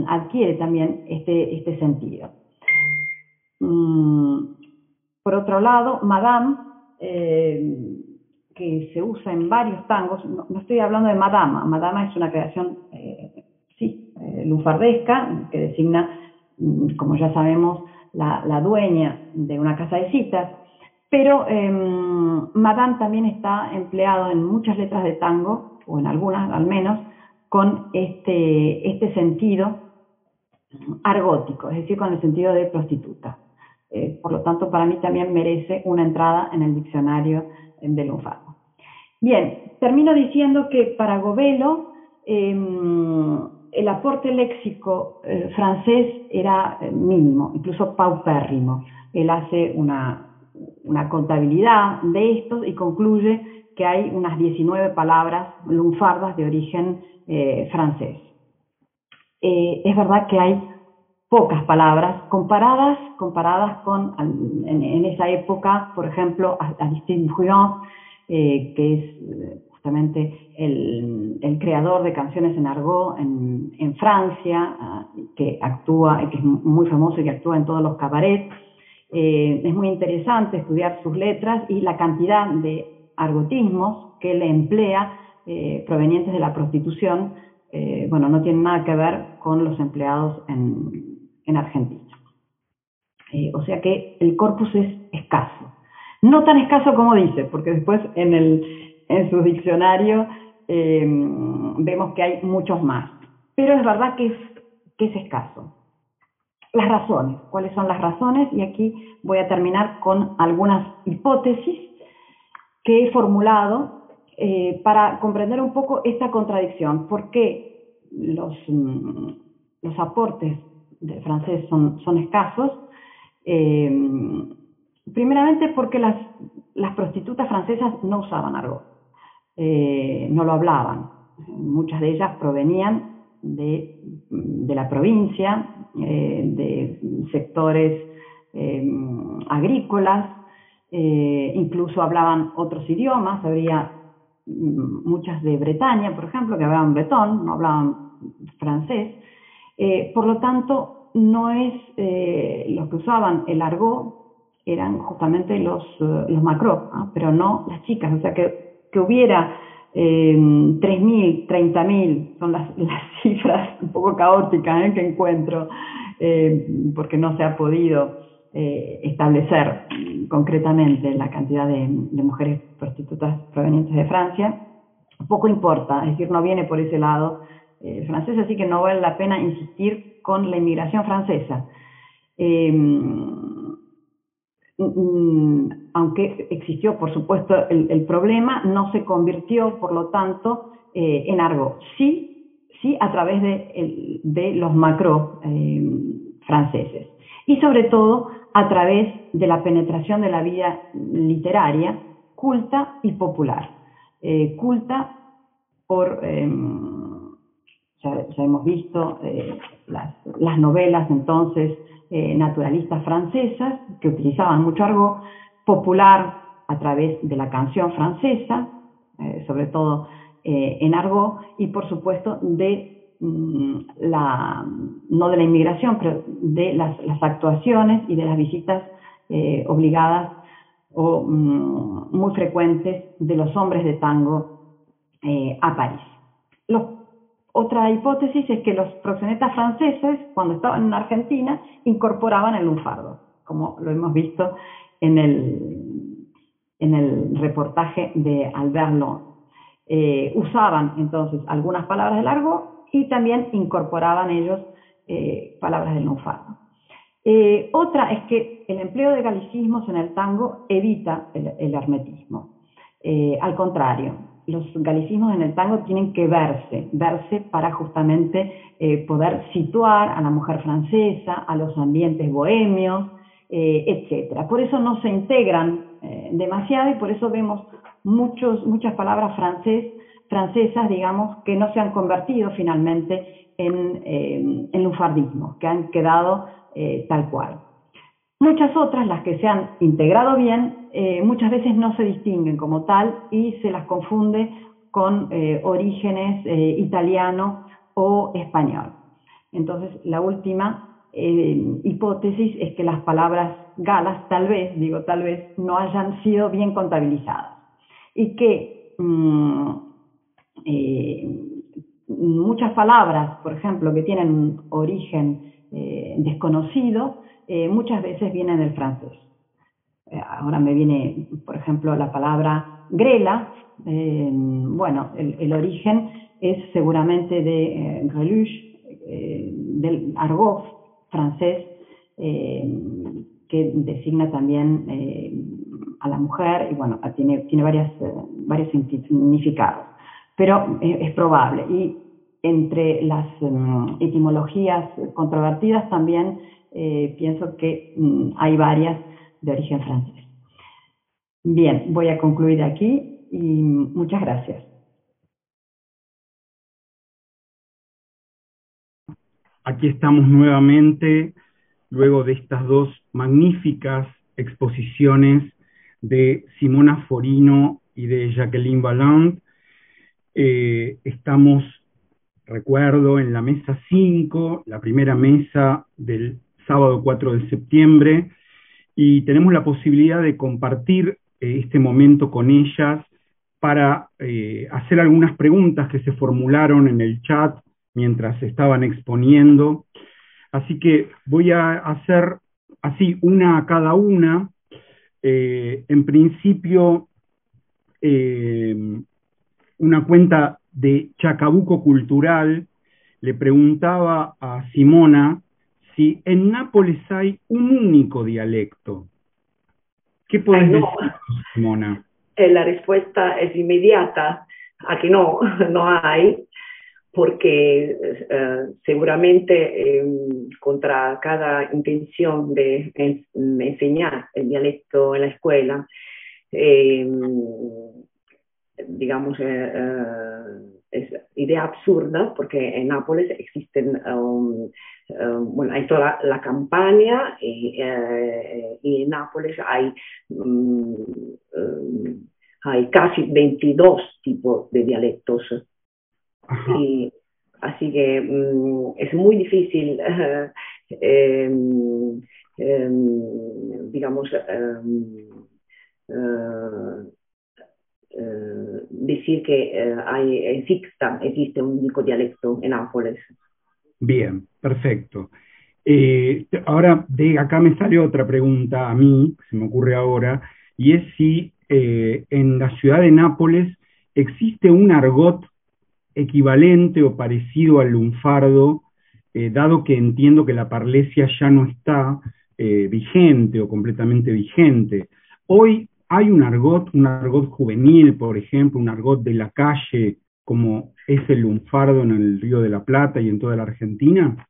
adquiere también este sentido. Por otro lado, madame, que se usa en varios tangos, no estoy hablando de madama. Madama es una creación lunfardesca, que designa, como ya sabemos, la dueña de una casa de citas, pero madame también está empleado en muchas letras de tango, o en algunas al menos, con este sentido argótico, es decir, con el sentido de prostituta. Por lo tanto, para mí también merece una entrada en el diccionario de lunfardo. Bien, termino diciendo que para Govelo el aporte léxico francés era mínimo, incluso paupérrimo. Él hace una contabilidad de estos y concluye que hay unas 19 palabras lunfardas de origen francés. Es verdad que hay pocas palabras comparadas con en esa época, por ejemplo, Aristide Bruant, que es justamente el creador de canciones en argot en Francia, que actúa, que es muy famoso y que actúa en todos los cabarets. Es muy interesante estudiar sus letras y la cantidad de argotismos que él emplea provenientes de la prostitución, bueno, no tienen nada que ver con los empleados en Argentina. O sea que el corpus es escaso. No tan escaso como dice, porque después en su diccionario vemos que hay muchos más. Pero es verdad que es escaso. Las razones. ¿Cuáles son las razones? Y aquí voy a terminar con algunas hipótesis que he formulado para comprender un poco esta contradicción. ¿Por qué los aportes de francés son escasos? Primeramente porque las prostitutas francesas no usaban argot, no lo hablaban. Muchas de ellas provenían de la provincia, de sectores agrícolas, incluso hablaban otros idiomas. Habría muchas de Bretaña, por ejemplo, que hablaban bretón, no hablaban francés. Por lo tanto, no es los que usaban el argot eran justamente los macro, pero no las chicas. O sea, que hubiera 3.000, 30.000, son las cifras un poco caóticas que encuentro, porque no se ha podido establecer concretamente la cantidad de mujeres prostitutas provenientes de Francia. Poco importa, es decir, no viene por ese lado francés, así que no vale la pena insistir con la inmigración francesa. Aunque existió, por supuesto, el problema, no se convirtió, por lo tanto, en argot. Sí, a través de los macro franceses. Y sobre todo, a través de la penetración de la vida literaria, culta y popular. Culta por, ya hemos visto, las novelas entonces naturalistas francesas, que utilizaban mucho argot, popular a través de la canción francesa, sobre todo en argot, y por supuesto de no de la inmigración, pero de las actuaciones y de las visitas obligadas o muy frecuentes de los hombres de tango a París. Otra hipótesis es que los proxenetas franceses, cuando estaban en Argentina, incorporaban el lunfardo, como lo hemos visto en el reportaje de Albert Long. Usaban entonces algunas palabras del argot y también incorporaban ellos palabras del lunfardo. Otra es que el empleo de galicismos en el tango evita el hermetismo. Al contrario, los galicismos en el tango tienen que verse para justamente poder situar a la mujer francesa, a los ambientes bohemios, etc. Por eso no se integran demasiado y por eso vemos muchas palabras francesas, digamos, que no se han convertido finalmente en lunfardismo, que han quedado tal cual. Muchas otras, las que se han integrado bien, muchas veces no se distinguen como tal y se las confunde con orígenes italiano o español. Entonces, la última hipótesis es que las palabras galas, tal vez, no hayan sido bien contabilizadas y que muchas palabras, por ejemplo, que tienen un origen desconocido, muchas veces vienen del francés. Ahora me viene, por ejemplo, la palabra grela. Bueno, el origen es seguramente de greluche, del argot francés, que designa también a la mujer, y bueno, tiene varios significados, pero es probable. Y entre las etimologías controvertidas también pienso que hay varias de origen francés. Bien, voy a concluir aquí y muchas gracias. Aquí estamos nuevamente, luego de estas dos magníficas exposiciones de Simona Forino y de Jacqueline Balland. Estamos, recuerdo, en la mesa 5, la primera mesa del sábado 4 de septiembre, y tenemos la posibilidad de compartir este momento con ellas para hacer algunas preguntas que se formularon en el chat mientras estaban exponiendo. Así que voy a hacer así una a cada una. En principio, una cuenta de Chacabuco Cultural le preguntaba a Simona si en Nápoles hay un único dialecto. ¿Qué podés decir, Simona? La respuesta es inmediata, a que no hay, porque seguramente contra cada intención de enseñar el dialecto en la escuela, digamos, es idea absurda, porque en Nápoles existen, bueno, hay toda la campaña y en Nápoles hay casi 22 tipos de dialectos. Y, así que es muy difícil, digamos, decir que existe un único dialecto en Nápoles. Bien, perfecto. Ahora, de acá me sale otra pregunta a mí, se me ocurre ahora, y es si en la ciudad de Nápoles existe un argot equivalente o parecido al lunfardo, dado que entiendo que la parlesia ya no está vigente o completamente vigente. Hoy hay un argot juvenil, por ejemplo, un argot de la calle, como es el lunfardo en el Río de la Plata y en toda la Argentina.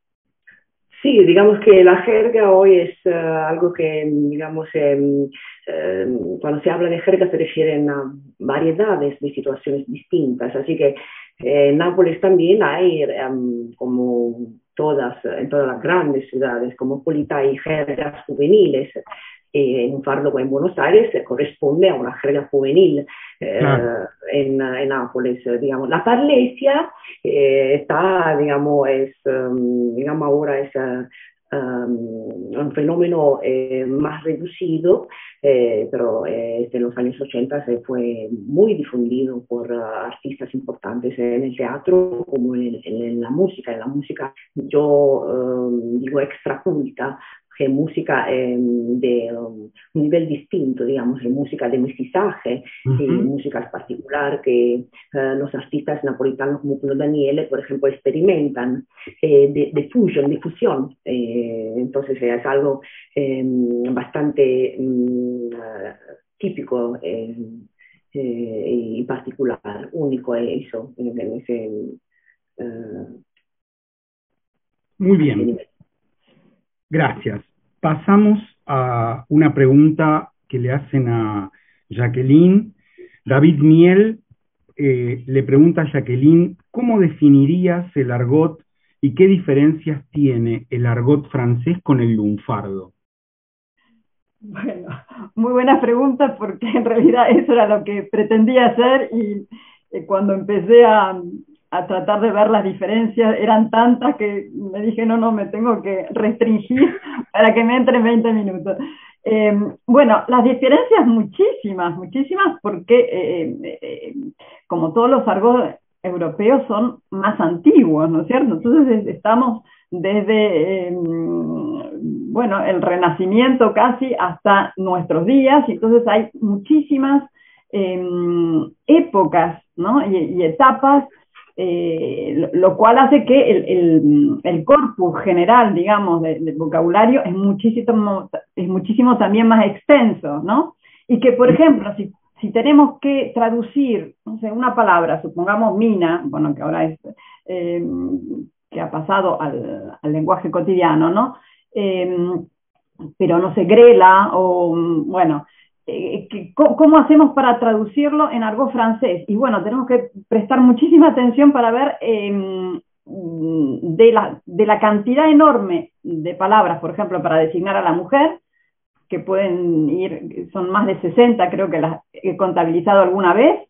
Sí, digamos que la jerga hoy es algo que, digamos, cuando se habla de jerga se refieren a variedades de situaciones distintas, así que en Nápoles también hay, como en todas las grandes ciudades cosmopolitas, hay jergas juveniles. Un fardo en Buenos Aires corresponde a una jerga juvenil, Claro. en Nápoles, digamos. La parlesia está, digamos, digamos ahora es un fenómeno más reducido, pero en los años 80 se fue muy difundido por artistas importantes en el teatro como en la música. En la música yo digo extraculta, que música de un nivel distinto, digamos, de música de mestizaje, música particular que los artistas napolitanos como Pino Daniele, por ejemplo, experimentan de fusión, de fusión. Entonces es algo bastante típico y particular, único eso, en ese Muy bien, gracias. Pasamos a una pregunta que le hacen a Jacqueline. David Miel le pregunta a Jacqueline, ¿cómo definirías el argot y qué diferencias tiene el argot francés con el lunfardo? Bueno, muy buena pregunta porque en realidad eso era lo que pretendía hacer y cuando empecé a tratar de ver las diferencias eran tantas que me dije no, me tengo que restringir para que me entre 20 minutos. Bueno, las diferencias muchísimas porque como todos los argot europeos son más antiguos, ¿no es cierto? Entonces estamos desde bueno, el Renacimiento casi hasta nuestros días, y entonces hay muchísimas épocas, ¿no? y etapas, lo cual hace que el corpus general, digamos, del vocabulario es muchísimo también más extenso, ¿no? Y que, por ejemplo, si tenemos que traducir, no sé, una palabra, supongamos mina, bueno, que ahora es que ha pasado al lenguaje cotidiano, ¿no? Pero no sé, grela, o bueno, ¿cómo hacemos para traducirlo en argot francés? Y bueno, tenemos que prestar muchísima atención para ver de la cantidad enorme de palabras, por ejemplo, para designar a la mujer, que pueden ir, son más de 60, creo que las he contabilizado alguna vez.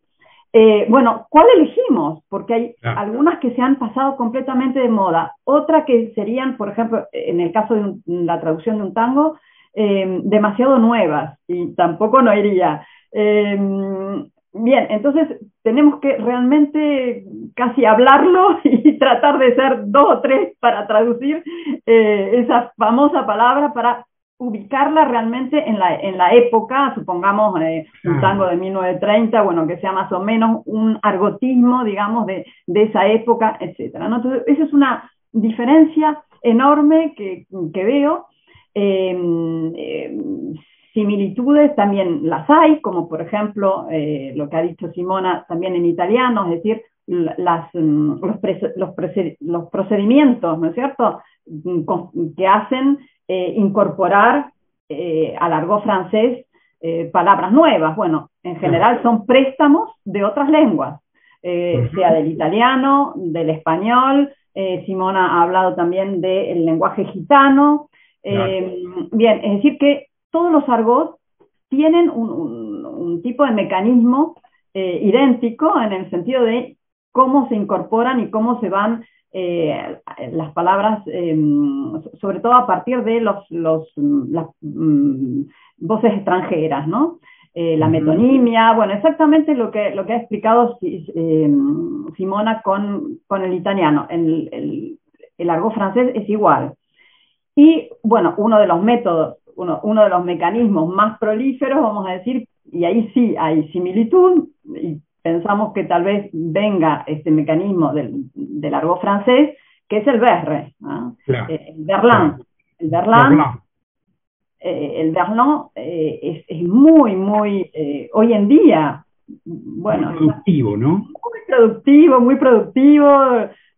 Bueno, ¿cuál elegimos? Porque hay algunas que se han pasado completamente de moda, otras que serían, por ejemplo, en el caso de la traducción de un tango, demasiado nuevas, y tampoco no iría. Bien, entonces tenemos que realmente casi hablarlo y tratar de ser 2 o 3 para traducir esa famosa palabra, para ubicarla realmente en la época, supongamos un tango de 1930, bueno, que sea más o menos un argotismo, digamos, de esa época, etcétera, ¿no? Entonces, esa es una diferencia enorme que veo. Similitudes también las hay, como por ejemplo lo que ha dicho Simona también en italiano, es decir, los procedimientos, ¿no es cierto?, que hacen incorporar al argot francés palabras nuevas. Bueno, en general son préstamos de otras lenguas, sea del italiano, del español. Simona ha hablado también del lenguaje gitano. Bien, es decir que todos los argots tienen un tipo de mecanismo idéntico, en el sentido de cómo se incorporan y cómo se van las palabras, sobre todo a partir de las voces extranjeras, ¿no? La metonimia, bueno, exactamente lo que ha explicado Simona con el italiano. El argot francés es igual. Y bueno, uno de los métodos, uno de los mecanismos más prolíferos, vamos a decir, y ahí sí hay similitud, y pensamos que tal vez venga este mecanismo del argot francés, que es el berre, ¿no? Claro. El verlan. El verlan es muy, hoy en día, bueno, muy productivo, ¿no? Muy productivo.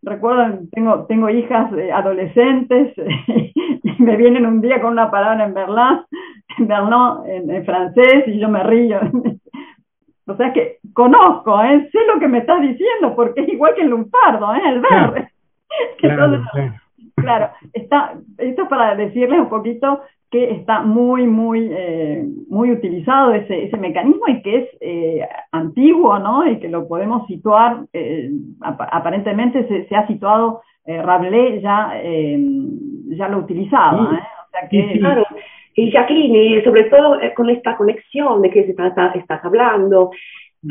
Recuerdo, tengo hijas adolescentes y me vienen un día con una palabra en verlan, en francés, y yo me río. O sea que conozco, sé lo que me estás diciendo, porque es igual que el lunfardo, el verde. Claro, esto es para decirles un poquito que está muy utilizado ese mecanismo y que es antiguo, ¿no? Y que lo podemos situar, aparentemente se ha situado, Rabelais ya lo utilizaba, ¿eh? O sea que... Claro. Y Jacqueline, sobre todo con esta conexión de que estás hablando,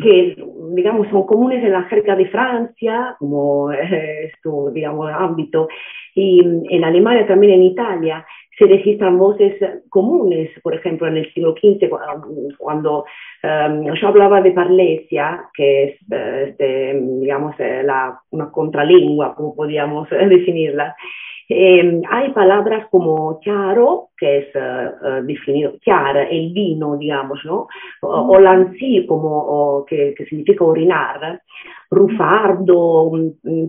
que digamos son comunes en la jerga de Francia, como es tu, digamos, ámbito, y en Alemania, también en Italia, se registran voces comunes, por ejemplo, en el siglo XV, cuando yo hablaba de parlesia, que es, digamos, una contralengua, como podríamos definirla. Hay palabras como chiaro, que es definido, chiara, el vino, digamos, ¿no? O lancí, que significa orinar, rufardo,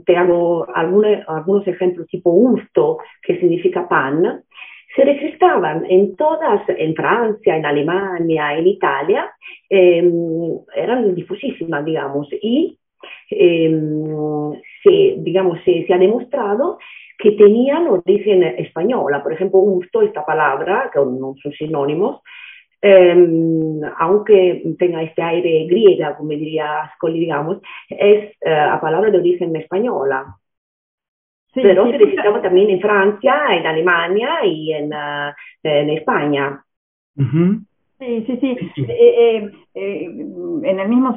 te hago algunos ejemplos tipo usto, que significa pan. Se registraban en Francia, en Alemania, en Italia, eran difusísimas, digamos, y se ha demostrado que tenían origen española. Por ejemplo, gusto, esta palabra, que no son sinónimos, aunque tenga este aire griega, como diría Ascoli, digamos, es a palabra de origen española. Sí, pero se registraba también en Francia, en Alemania y en España. Sí. En el mismo,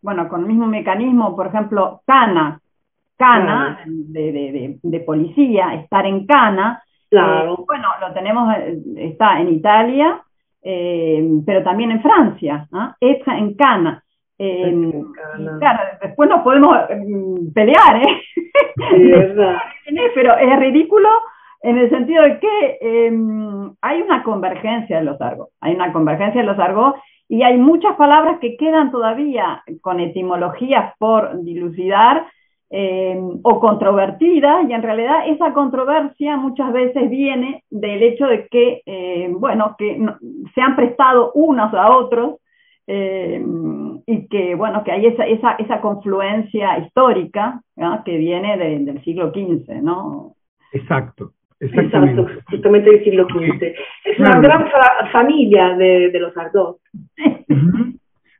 bueno, con el mismo mecanismo, por ejemplo, cana de policía, estar en cana. Claro. Bueno, lo tenemos, está en Italia, pero también en Francia, ¿no? Está en cana. Y claro, después nos podemos pelear, ¿eh? Sí, es verdad. Pero es ridículo en el sentido de que hay una convergencia de los argot, y hay muchas palabras que quedan todavía con etimologías por dilucidar, o controvertidas, y en realidad esa controversia muchas veces viene del hecho de que, se han prestado unos a otros, y que, que hay esa confluencia histórica, ¿no? Que viene del siglo XV, ¿no? Exactamente. Justamente del siglo XV. Es una gran familia de los argot.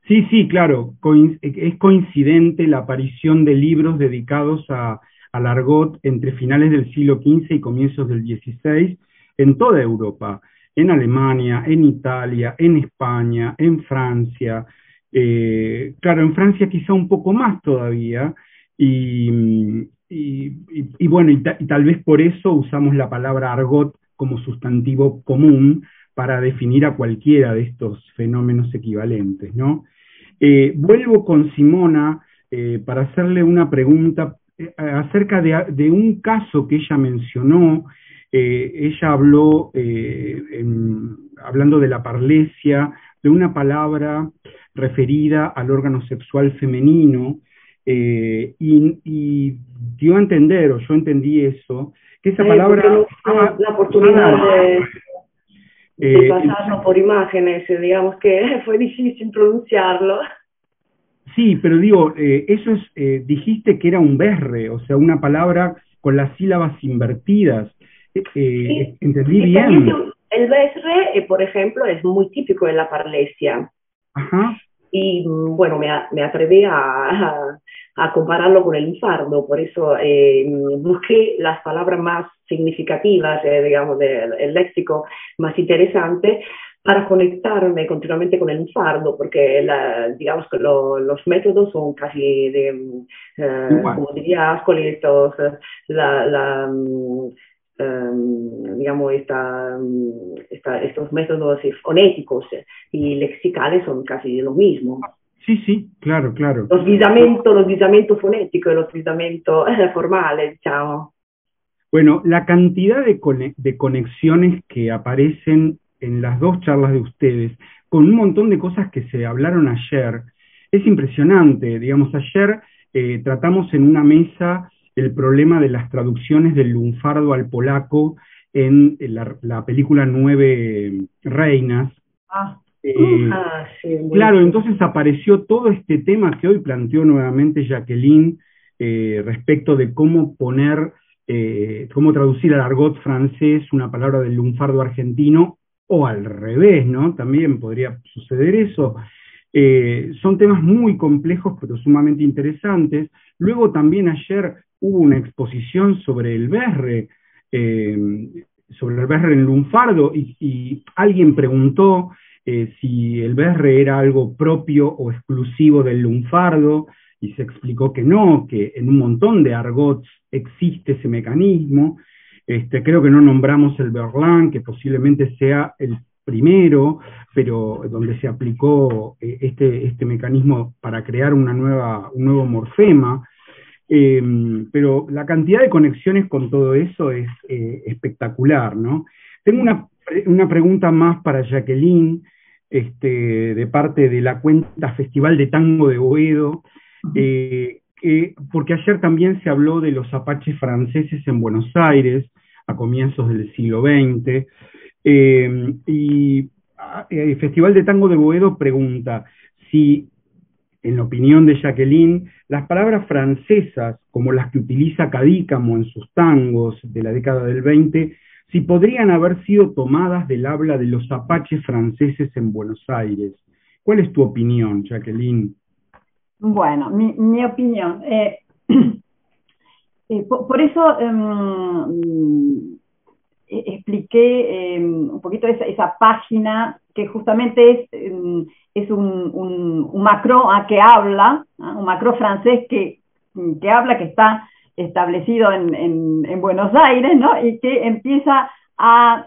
Sí, claro, es coincidente la aparición de libros dedicados al argot entre finales del siglo XV y comienzos del XVI en toda Europa, en Alemania, en Italia, en España, en Francia. Claro, en Francia quizá un poco más todavía, y tal vez por eso usamos la palabra argot como sustantivo común para definir a cualquiera de estos fenómenos equivalentes, ¿no? Vuelvo con Simona para hacerle una pregunta acerca de un caso que ella mencionó. Ella habló, hablando de la parlesia, de una palabra referida al órgano sexual femenino, y dio a entender, o yo entendí eso, que esa palabra... No tuve la oportunidad de pasarlo por imágenes, digamos que fue difícil pronunciarlo. Sí, pero digo, eso es, dijiste que era un berre, o sea, una palabra con las sílabas invertidas. Sí, ¿entendí bien? El berre, por ejemplo, es muy típico en la parlesia. Ajá. Y bueno, me atreví a compararlo con el lunfardo, por eso busqué las palabras más significativas, digamos, del léxico más interesante, para conectarme continuamente con el lunfardo, porque digamos que los métodos son casi como diría Ascoli, digamos, estos métodos fonéticos y lexicales son casi lo mismo. Sí, claro. Lo svisamento fonetico e lo svisamento formale, diciamo. Bueno, la cantidad de conexiones que aparecen en las dos charlas de ustedes, con un montón de cosas que se hablaron ayer, es impresionante. Digamos, ayer tratamos en una mesa el problema de las traducciones del lunfardo al polaco en la película Nueve Reinas. Sí, claro, entonces apareció todo este tema que hoy planteó nuevamente Jacqueline, respecto de cómo cómo traducir al argot francés una palabra del lunfardo argentino o al revés, ¿no? También podría suceder eso. Son temas muy complejos, pero sumamente interesantes. Luego también ayer hubo una exposición sobre el berre, en lunfardo, y alguien preguntó si el berre era algo propio o exclusivo del lunfardo, y se explicó que no, que en un montón de argots existe ese mecanismo. Creo que no nombramos el berlán, que posiblemente sea el primero, pero donde se aplicó este mecanismo para crear un nuevo morfema. Pero la cantidad de conexiones con todo eso es espectacular, ¿no? Tengo una pregunta más para Jacqueline, de parte de la cuenta Festival de Tango de Boedo, porque ayer también se habló de los apaches franceses en Buenos Aires, a comienzos del siglo XX, y el Festival de Tango de Boedo pregunta si, en la opinión de Jacqueline, las palabras francesas, como las que utiliza Cadícamo en sus tangos de la década del 20, si podrían haber sido tomadas del habla de los apaches franceses en Buenos Aires. ¿Cuál es tu opinión, Jacqueline? Bueno, mi opinión. Por eso expliqué un poquito esa página que justamente es un macro que habla, ¿no? Un macro francés que habla, que está establecido en Buenos Aires, ¿no? Y que empieza a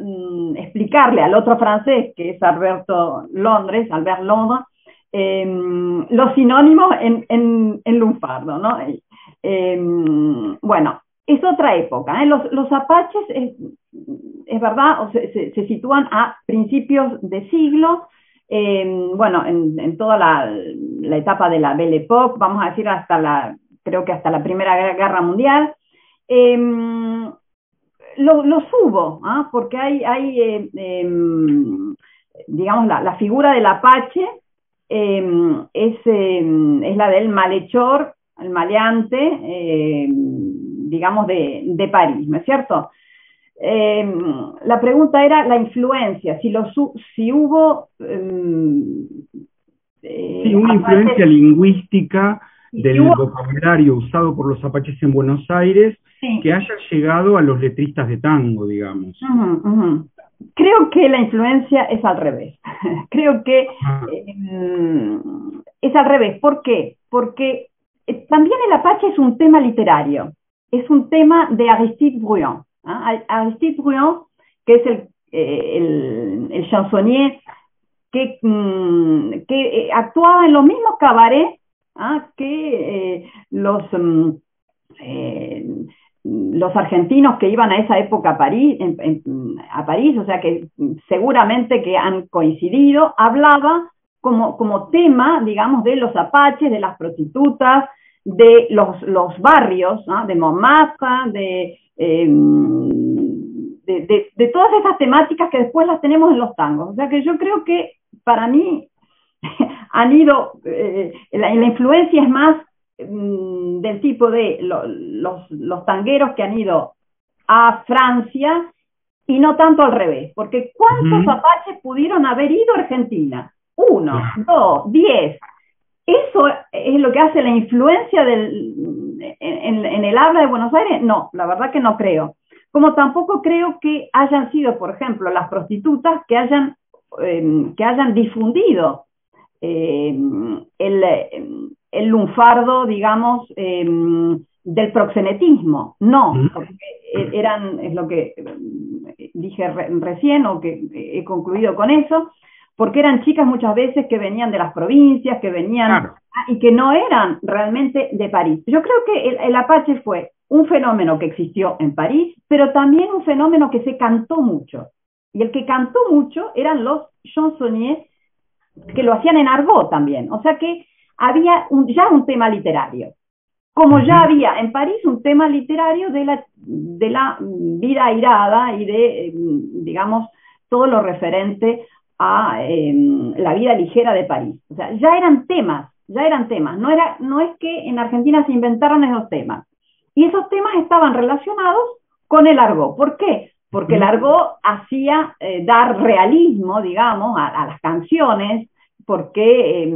explicarle al otro francés, que es Albert Londres, los sinónimos en lunfardo, ¿no? Bueno, es otra época, ¿eh? Los apaches, es verdad, se sitúan a principios de siglo, bueno, en toda la etapa de la Belle Époque, vamos a decir creo que hasta la Primera Guerra Mundial. Los hubo, ¿eh? Porque hay digamos, la figura del apache es la del malhechor, el maleante, digamos, de París, ¿no es cierto? La pregunta era la influencia, si hubo... sí, una influencia lingüística del vocabulario usado por los apaches en Buenos Aires, sí, que haya llegado a los letristas de tango, digamos. Creo que la influencia es al revés. Creo que es al revés. ¿Por qué? Porque también el apache es un tema literario. Es un tema de Aristide Bruant. ¿Eh? Aristide Bruant, que es el chansonnier que actuaba en los mismos cabarets que los argentinos que iban a esa época a París, o sea que seguramente que han coincidido, hablaba como tema, digamos, de los apaches, de las prostitutas, de los barrios, ¿no? De Montmartre, de todas esas temáticas que después las tenemos en los tangos. O sea que yo creo que para mí han ido, la influencia es más del tipo de los tangueros que han ido a Francia y no tanto al revés, porque ¿cuántos apaches pudieron haber ido a Argentina? 1, 2, 10. ¿Eso es lo que hace la influencia en el habla de Buenos Aires? No, la verdad que no creo. Como tampoco creo que hayan sido, por ejemplo, las prostitutas que hayan difundido el lunfardo, digamos, del proxenetismo. No, porque es lo que dije recién, o que he concluido con eso, porque eran chicas muchas veces que venían de las provincias, que venían, claro, y que no eran realmente de París. Yo creo que el apache fue un fenómeno que existió en París, pero también un fenómeno que se cantó mucho. Y el que cantó mucho eran los chansonniers, que lo hacían en argot también. O sea que había ya un tema literario. Como ya había en París un tema literario de la vida airada y de, digamos, todo lo referente a la vida ligera de París. O sea, ya eran temas. No es que en Argentina se inventaron esos temas. Y esos temas estaban relacionados con el argot. ¿Por qué? porque el argot hacía dar realismo, digamos, a las canciones, porque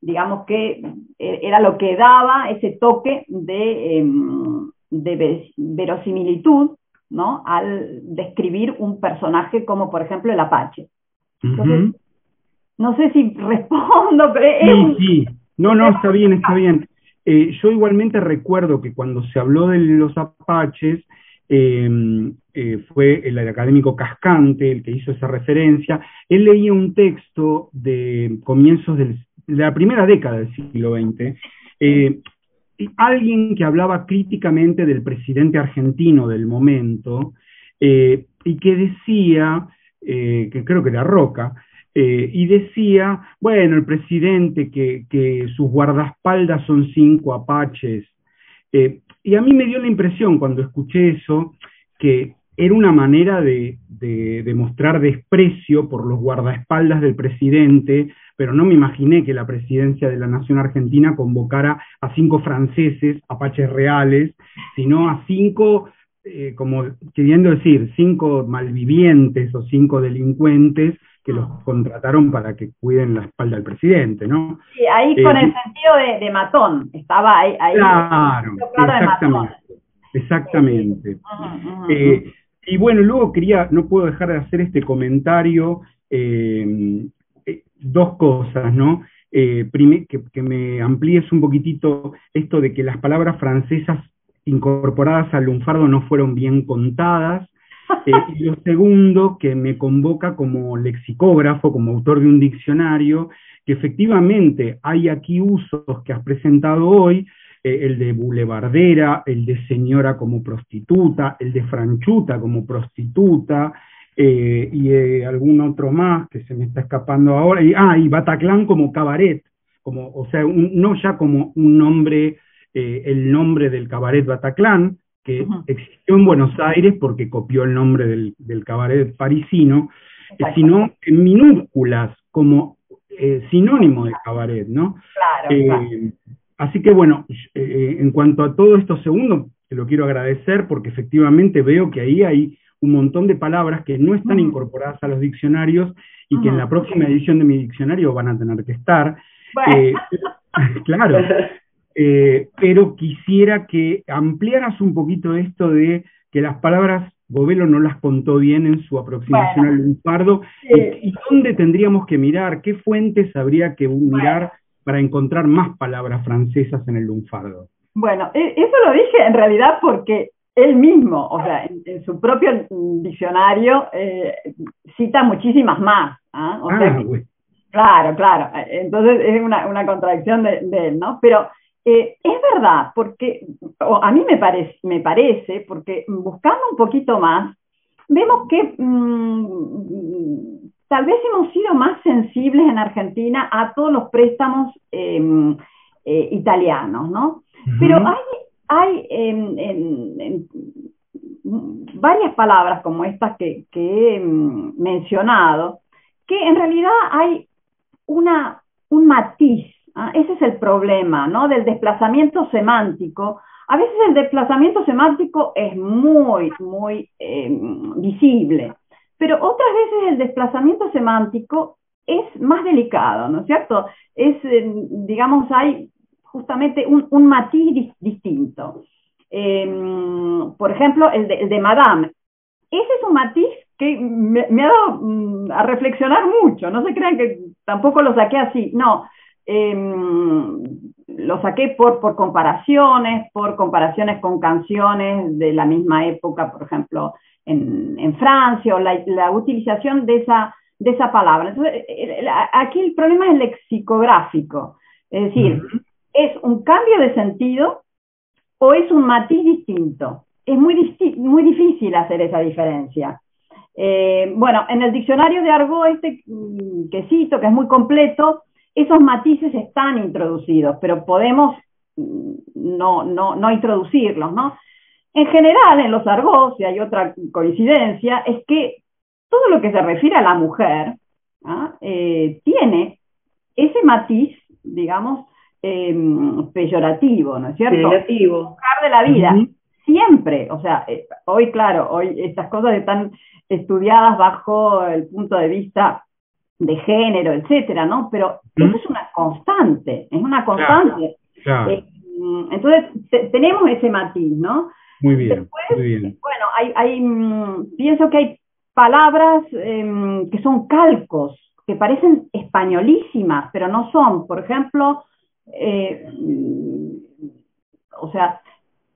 digamos que era lo que daba ese toque de verosimilitud, ¿no? Al describir un personaje como, por ejemplo, el Apache. Entonces, no sé si respondo, pero sí. No, está bien, está bien. Yo igualmente recuerdo que cuando se habló de los apaches, fue el académico Cascante el que hizo esa referencia. Él leía un texto de comienzos de la primera década del siglo XX, alguien que hablaba críticamente del presidente argentino del momento, y que decía, que creo que era Roca, y decía, bueno, el presidente que sus guardaespaldas son 5 apaches. Y a mí me dio la impresión cuando escuché eso, que era una manera de mostrar desprecio por los guardaespaldas del presidente, pero no me imaginé que la presidencia de la Nación Argentina convocara a 5 franceses, apaches reales, sino a 5, como queriendo decir, 5 malvivientes o 5 delincuentes que los contrataron para que cuiden la espalda del presidente, ¿no? Sí, ahí con el sentido de matón, estaba ahí claro, exactamente. Y bueno, luego no puedo dejar de hacer este comentario, 2 cosas, ¿no? Que me amplíes un poquitito esto de que las palabras francesas incorporadas al lunfardo no fueron bien contadas. Y lo segundo, que me convoca como lexicógrafo, como autor de un diccionario, que efectivamente hay aquí usos que has presentado hoy, el de bulevardera, el de señora como prostituta, el de franchuta como prostituta, y algún otro más que se me está escapando ahora, y Bataclan como cabaret, o sea, no ya como un nombre, el nombre del cabaret Bataclan, que existió en Buenos Aires porque copió el nombre del cabaret parisino, sino en minúsculas, como sinónimo de cabaret, ¿no? Claro. Así que bueno, en cuanto a todo esto segundo, te lo quiero agradecer porque efectivamente veo que ahí hay un montón de palabras que no están incorporadas a los diccionarios y que en la próxima edición de mi diccionario van a tener que estar. Bueno. Claro. Pero quisiera que ampliaras un poquito esto de que las palabras Govelo no las contó bien en su aproximación al lunfardo, y dónde tendríamos que mirar, qué fuentes habría que mirar para encontrar más palabras francesas en el lunfardo. Bueno, eso lo dije en realidad porque él mismo, o sea, en su propio diccionario cita muchísimas más. O sea que, bueno. Claro, entonces es una contradicción de él, ¿no? Pero es verdad, porque a mí me parece, porque buscando un poquito más, vemos que tal vez hemos sido más sensibles en Argentina a todos los préstamos italianos, ¿no? Pero hay varias palabras como estas que he mencionado, que en realidad hay un matiz. Ese es el problema, ¿no? Del desplazamiento semántico. A veces el desplazamiento semántico es muy visible, pero otras veces el desplazamiento semántico es más delicado, ¿no es cierto? Digamos, hay justamente un matiz distinto. Por ejemplo, el de madame. Ese es un matiz que me ha dado a reflexionar mucho. No se crean que tampoco lo saqué así, no. Lo saqué por comparaciones con canciones de la misma época, por ejemplo, en Francia, o la utilización de esa palabra. Entonces, aquí el problema es lexicográfico, es decir, ¿es un cambio de sentido o es un matiz distinto? Es muy difícil hacer esa diferencia. Bueno, en el diccionario de argot que cito, que es muy completo, esos matices están introducidos, pero podemos no introducirlos, ¿no? En general, en los argots, y hay otra coincidencia, es que todo lo que se refiere a la mujer tiene ese matiz, digamos, peyorativo, ¿no es cierto? Negativo. Mujer de la vida. siempre, o sea, hoy claro, hoy estas cosas están estudiadas bajo el punto de vista de género, etcétera, ¿no? Pero eso es una constante, es una constante. Claro. Entonces, tenemos ese matiz, ¿no? Muy bien, Después, muy bien. bueno, pienso que hay palabras que son calcos, que parecen españolísimas, pero no son. Por ejemplo, o sea,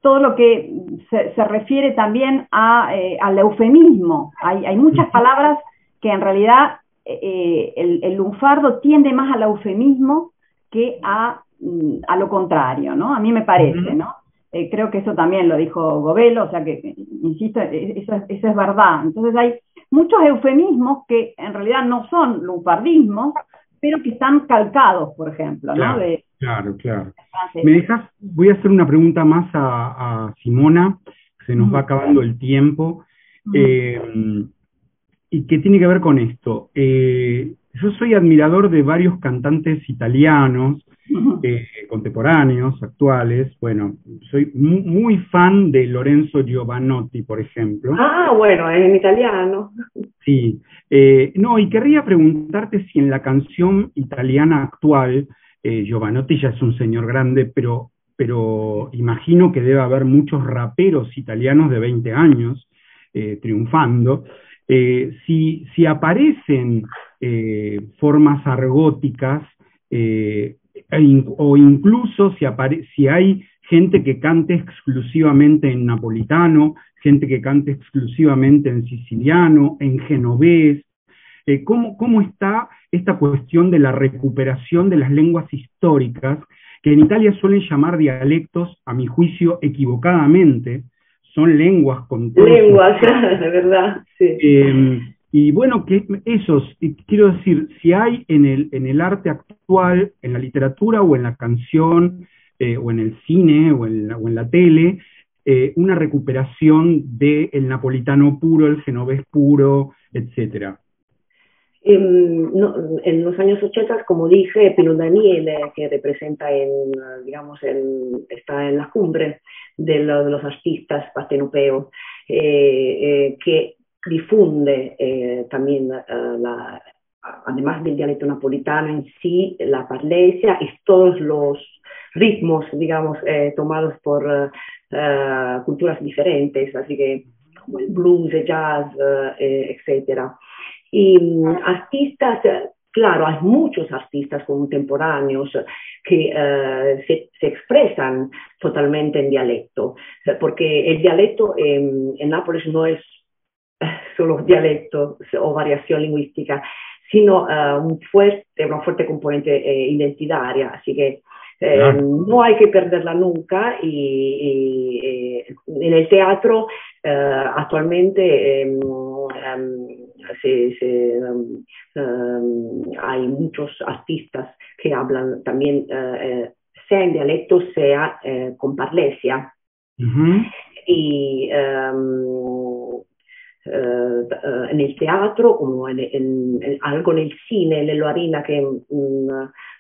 todo lo que se refiere también al eufemismo. Hay muchas palabras que en realidad el lunfardo tiende más al eufemismo que a lo contrario, ¿no? A mí me parece, ¿no? Creo que eso también lo dijo Govelo, o sea que, insisto, eso es verdad. Entonces hay muchos eufemismos que en realidad no son lunfardismos, pero que están calcados, por ejemplo, claro, ¿no? Claro. ¿Me dejas? Voy a hacer una pregunta más a Simona, se nos va acabando el tiempo, y que tiene que ver con esto. Yo soy admirador de varios cantantes italianos, contemporáneos, actuales. Bueno, soy muy fan de Lorenzo Giovanotti, por ejemplo. Ah, bueno, en italiano. Sí. No, y querría preguntarte si en la canción italiana actual, Giovanotti ya es un señor grande, pero imagino que debe haber muchos raperos italianos de 20 años triunfando. Si aparecen formas argóticas, o incluso si hay gente que cante exclusivamente en napolitano, gente que cante exclusivamente en siciliano, en genovés. ¿Cómo está esta cuestión de la recuperación de las lenguas históricas, que en Italia suelen llamar dialectos, a mi juicio equivocadamente? Son lenguas con todo. Lenguas, de verdad, sí. Y bueno, quiero decir, si hay en el arte actual, en la literatura o en la canción, o en el cine o en la tele, una recuperación del napolitano puro, el genovés puro, etcétera. En los años 80, como dije, Pino Daniele, que representa está en la cumbre de los artistas partenopeo, que difunde también, además del dialecto napolitano en sí, la parlesia y todos los ritmos, digamos, tomados por culturas diferentes, así que como el blues, el jazz, etcétera. Y artistas, claro, hay muchos artistas contemporáneos que se expresan totalmente en dialecto, porque el dialecto en Nápoles no es solo dialecto o variación lingüística, sino una fuerte componente identitaria, así que no hay que perderla nunca. Y en el teatro actualmente hay muchos artistas que hablan también sea en dialecto, sea con parlesia. Y en el teatro, como algo en el cine, Lello Arina, che è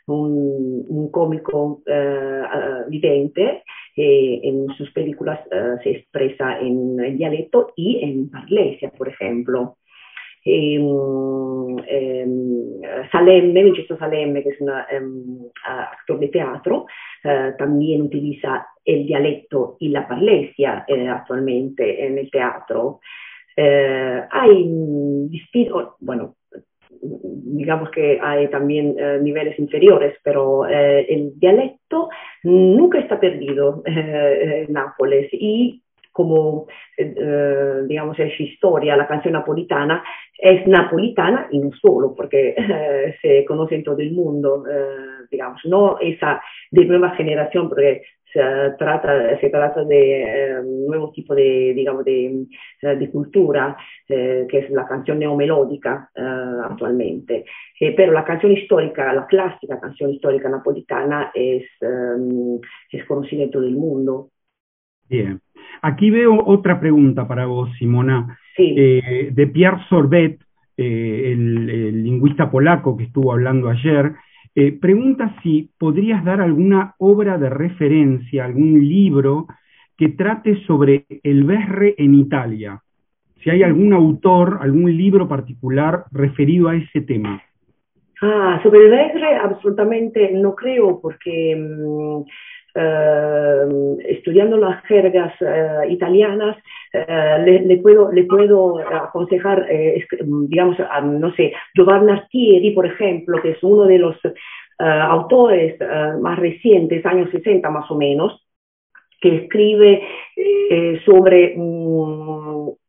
un cómico vivente, en sus películas se expresa en dialecto y en parlesia, por ejemplo. Salemme, Vincenzo Salemme, que es un actor de teatro, también utiliza el dialecto y la parlesia actualmente en el teatro. Hay bueno, digamos que hay también niveles inferiores, pero el dialecto nunca está perdido en Nápoles, y como digamos es historia, la canción napolitana es napolitana y no solo, porque se conoce en todo el mundo, digamos, no esa de nueva generación, porque se trata de nuevo tipo de, digamos, de cultura, que es la canción neomelódica actualmente. Pero la canción histórica, la clásica canción histórica napolitana es conocida en todo el mundo. Bien. Aquí veo otra pregunta para vos, Simona. Sí. De Pierre Sorbet, el lingüista polaco que estuvo hablando ayer, pregunta si podrías dar alguna obra de referencia, algún libro que trate sobre el Vesre en Italia. Si hay algún autor, algún libro particular referido a ese tema. Sobre el Vesre absolutamente no creo, porque estudiando las jergas italianas le puedo aconsejar, digamos, no sé, Giovanni Artieri, por ejemplo, que es uno de los autores más recientes, años 60 más o menos, que escribe sobre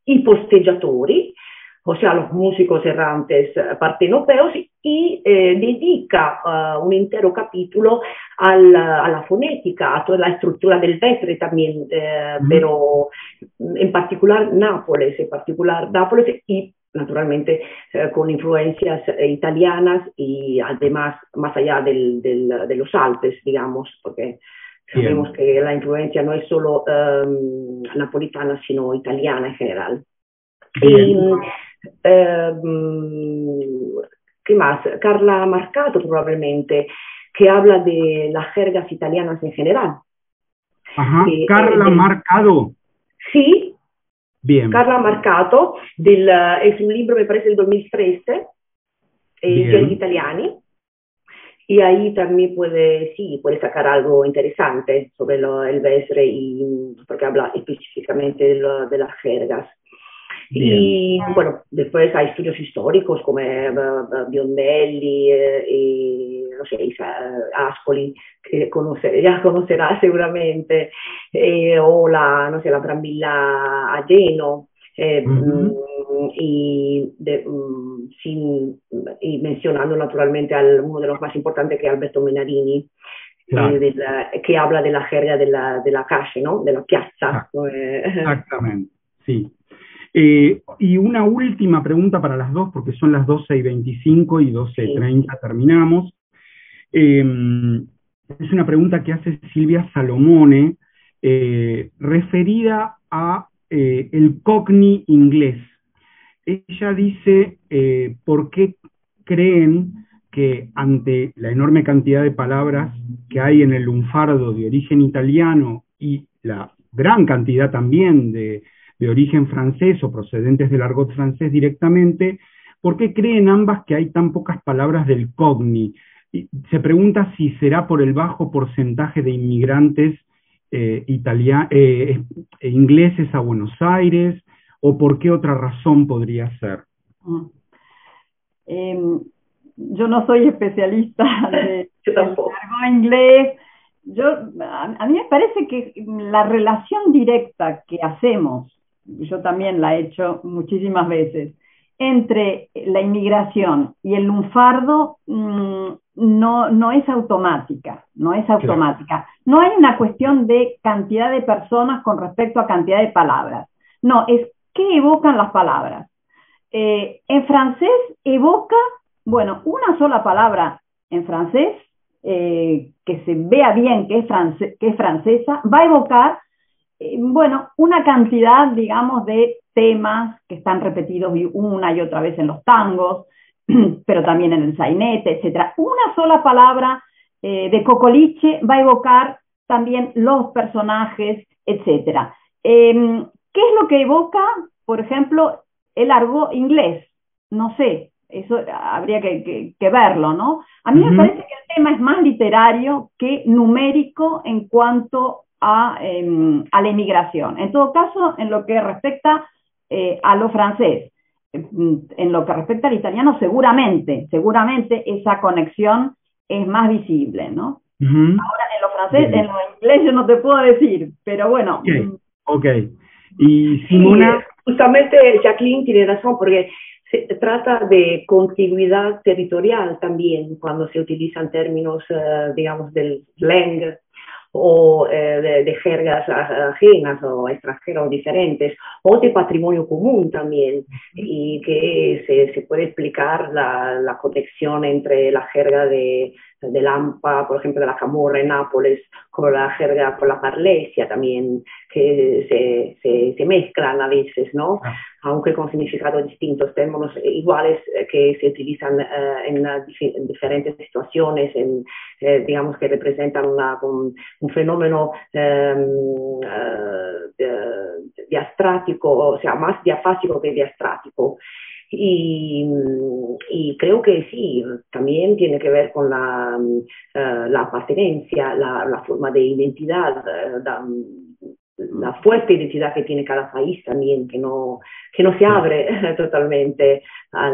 i posteggiatori, o sea, los músicos errantes partenopeos, y dedica un entero capítulo a la fonética, a toda la estructura del Vesre también, pero en particular Nápoles y naturalmente con influencias italianas y además más allá de los Alpes, digamos, porque sabemos que la influencia no es solo napolitana, sino italiana en general. Y, ¿qué más? Carla Marcato probablemente, que habla de las jergas italianas en general. Ajá, Carla Marcato. Sí. Bien. Carla Marcato, es un libro, me parece, del 2013, Jerghi Italiani. Y ahí también puede sacar algo interesante sobre el Vesre, porque habla específicamente de las jergas. Bien. Y bueno, después hay estudios históricos como Biondelli y no sé, Ascoli, que ya conocerá seguramente, o la Brambilla Ageno. Y mencionando naturalmente uno de los más importantes, que es Alberto Menarini, claro, que habla de la jerga de la calle, ¿no? De la piazza. Exactamente, sí. Y una última pregunta para las dos, porque son las 12:25 y 12:30 terminamos. Es una pregunta que hace Silvia Salomone, referida a el cockney inglés. Ella dice por qué creen que ante la enorme cantidad de palabras que hay en el lunfardo de origen italiano y la gran cantidad también de origen francés o procedentes del argot francés directamente, ¿por qué creen ambas que hay tan pocas palabras del cockney? Y se pregunta si será por el bajo porcentaje de inmigrantes ingleses a Buenos Aires, o por qué otra razón podría ser. Yo no soy especialista del argot inglés. A mí me parece que la relación directa que hacemos, yo también la he hecho muchísimas veces, entre la inmigración y el lunfardo no es automática, Claro. No hay una cuestión de cantidad de personas con respecto a cantidad de palabras. No, es qué evocan las palabras. En francés evoca, bueno, una sola palabra en francés, que se vea bien que es francesa, va a evocar, bueno, una cantidad, digamos, de temas que están repetidos una y otra vez en los tangos, pero también en el sainete, etc. Una sola palabra de Cocoliche va a evocar también los personajes, etc. ¿Qué es lo que evoca, por ejemplo, el argot inglés? No sé, eso habría que verlo, ¿no? A mí me parece que el tema es más literario que numérico en cuanto a la inmigración. En todo caso, en lo que respecta a lo francés, en lo que respecta al italiano, seguramente esa conexión es más visible, ¿no? Ahora, en lo francés, en lo inglés yo no te puedo decir, pero bueno. Okay. Y Simona... Justamente Jacqueline tiene razón, porque se trata de continuidad territorial también cuando se utilizan términos, digamos, del slang o de jergas ajenas o extranjeras o diferentes, o de patrimonio común también, y que se puede explicar la conexión entre la jerga de Lampa, por ejemplo, de la Camorra en Nápoles, con la jerga, con la parlesia también, que se mezclan a veces, ¿no? Aunque con significados distintos, términos iguales que se utilizan en diferentes situaciones, digamos que representan un fenómeno diastrático, o sea, más diafásico que diastrático. Y creo que sí, también tiene que ver con la pertenencia, la forma de identidad, la fuerte identidad que tiene cada país también, que no se abre totalmente a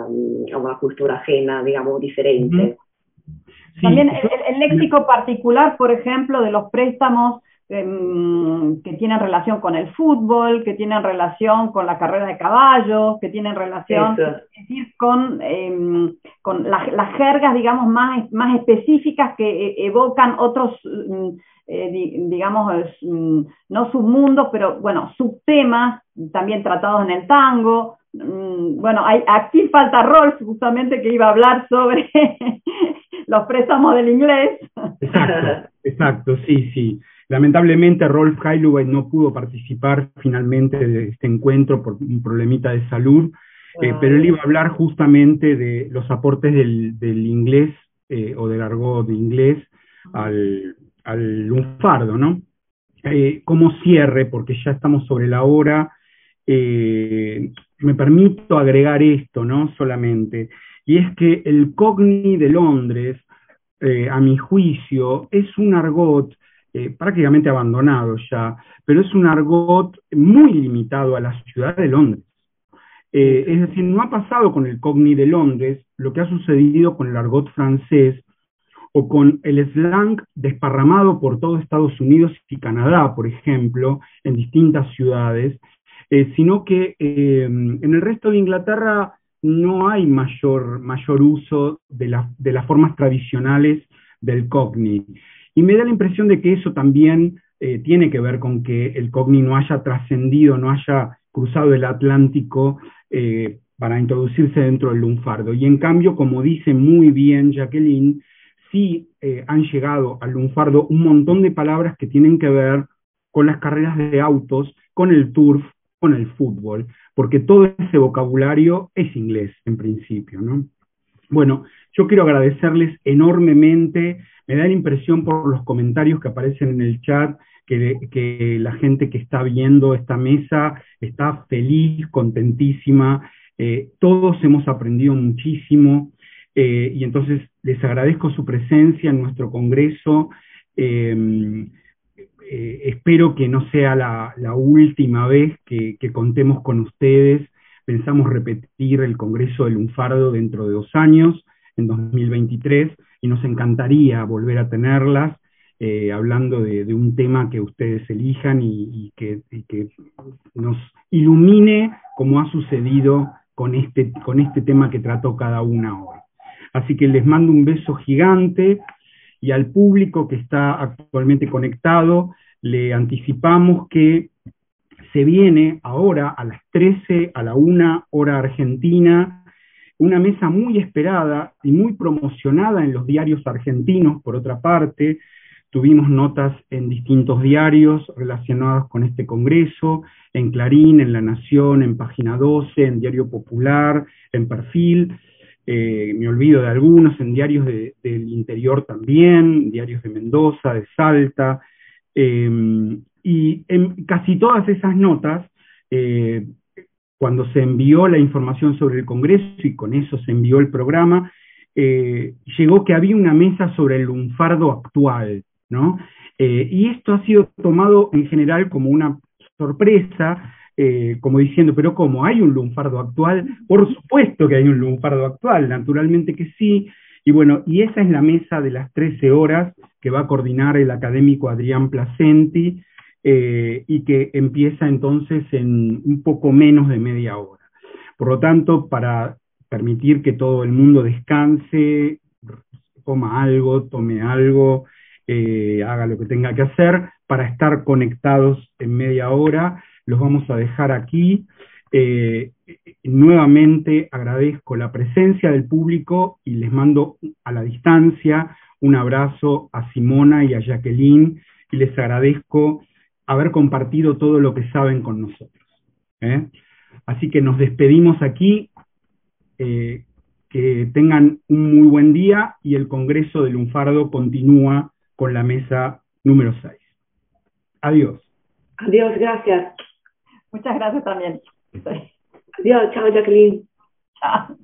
una cultura ajena, digamos, diferente. Sí, también el léxico particular, por ejemplo, de los préstamos que tienen relación con el fútbol, que tienen relación con la carrera de caballos, que tienen relación, es decir, con las jergas, digamos, más específicas que evocan otros, digamos, no submundos, pero bueno, subtemas, también tratados en el tango. Bueno, aquí falta Rolf, justamente, que iba a hablar sobre los préstamos del inglés. Exacto, sí. Lamentablemente Rolf Heiluwey no pudo participar finalmente de este encuentro por un problemita de salud, pero él iba a hablar justamente de los aportes del inglés o del argot de inglés al lunfardo, ¿no? Como cierre, porque ya estamos sobre la hora, me permito agregar esto, ¿no? Solamente, y es que el Cogni de Londres, a mi juicio, es un argot prácticamente abandonado ya, pero es un argot muy limitado a la ciudad de Londres. Es decir, no ha pasado con el Cogni de Londres lo que ha sucedido con el argot francés o con el slang desparramado por todo Estados Unidos y Canadá, por ejemplo, en distintas ciudades, sino que en el resto de Inglaterra no hay mayor uso de las formas tradicionales del Cockney. Y me da la impresión de que eso también tiene que ver con que el Cockney no haya trascendido, no haya cruzado el Atlántico para introducirse dentro del lunfardo. Y en cambio, como dice muy bien Jacqueline, sí han llegado al lunfardo un montón de palabras que tienen que ver con las carreras de autos, con el turf, con el fútbol, porque todo ese vocabulario es inglés en principio, ¿no? Bueno, yo quiero agradecerles enormemente. Me da la impresión por los comentarios que aparecen en el chat que la gente que está viendo esta mesa está feliz, contentísima. Todos hemos aprendido muchísimo y entonces les agradezco su presencia en nuestro congreso. Espero que no sea la última vez que contemos con ustedes. Pensamos repetir el Congreso del Lunfardo dentro de 2 años, en 2023, y nos encantaría volver a tenerlas, hablando de un tema que ustedes elijan y que nos ilumine como ha sucedido con este tema que trató cada una hoy. Así que les mando un beso gigante, y al público que está actualmente conectado, le anticipamos que se viene ahora a las 13, a la 1 hora argentina, una mesa muy esperada y muy promocionada en los diarios argentinos. Por otra parte, tuvimos notas en distintos diarios relacionados con este congreso, en Clarín, en La Nación, en Página 12, en Diario Popular, en Perfil, me olvido de algunos, en diarios del interior también, diarios de Mendoza, de Salta, y en casi todas esas notas, cuando se envió la información sobre el Congreso, y con eso se envió el programa, llegó que había una mesa sobre el lunfardo actual, ¿no? Y esto ha sido tomado en general como una sorpresa, como diciendo, pero ¿cómo? ¿Hay un lunfardo actual? Por supuesto que hay un lunfardo actual, naturalmente que sí. Y bueno, y esa es la mesa de las 13 horas que va a coordinar el académico Adrián Placenti, y que empieza entonces en un poco menos de media hora. Por lo tanto, para permitir que todo el mundo descanse, coma algo, tome algo, haga lo que tenga que hacer, para estar conectados en media hora, los vamos a dejar aquí. Nuevamente agradezco la presencia del público y les mando a la distancia un abrazo a Simona y a Jacqueline, y les agradezco haber compartido todo lo que saben con nosotros. Así que nos despedimos aquí, que tengan un muy buen día, y el Congreso de Lunfardo continúa con la mesa número 6. Adiós. Adiós, gracias. Muchas gracias también. Adiós, chao Jacqueline. Chao.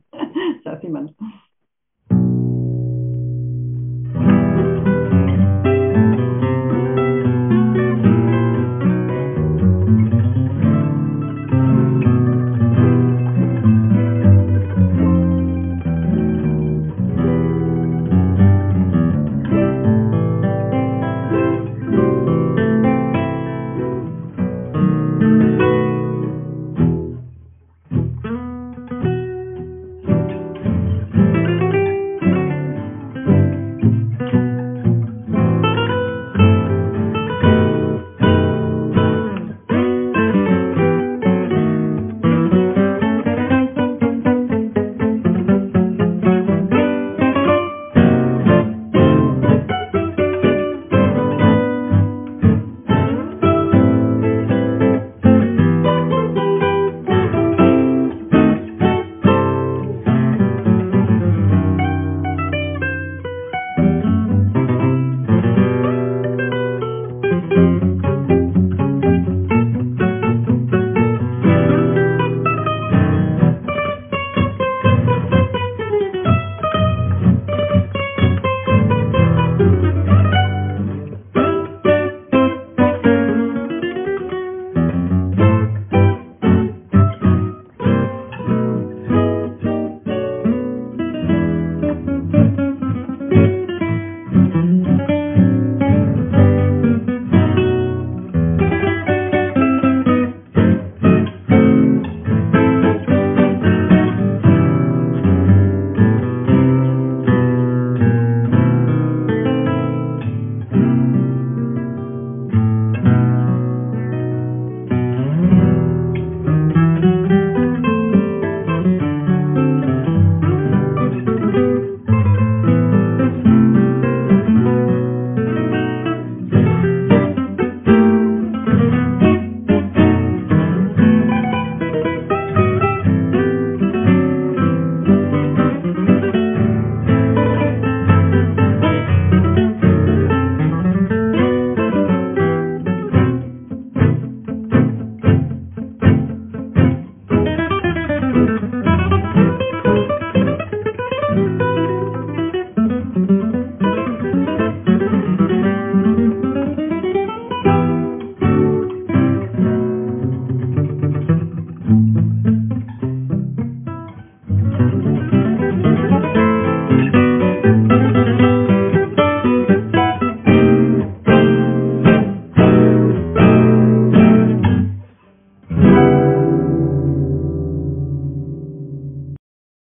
Chao, Simón.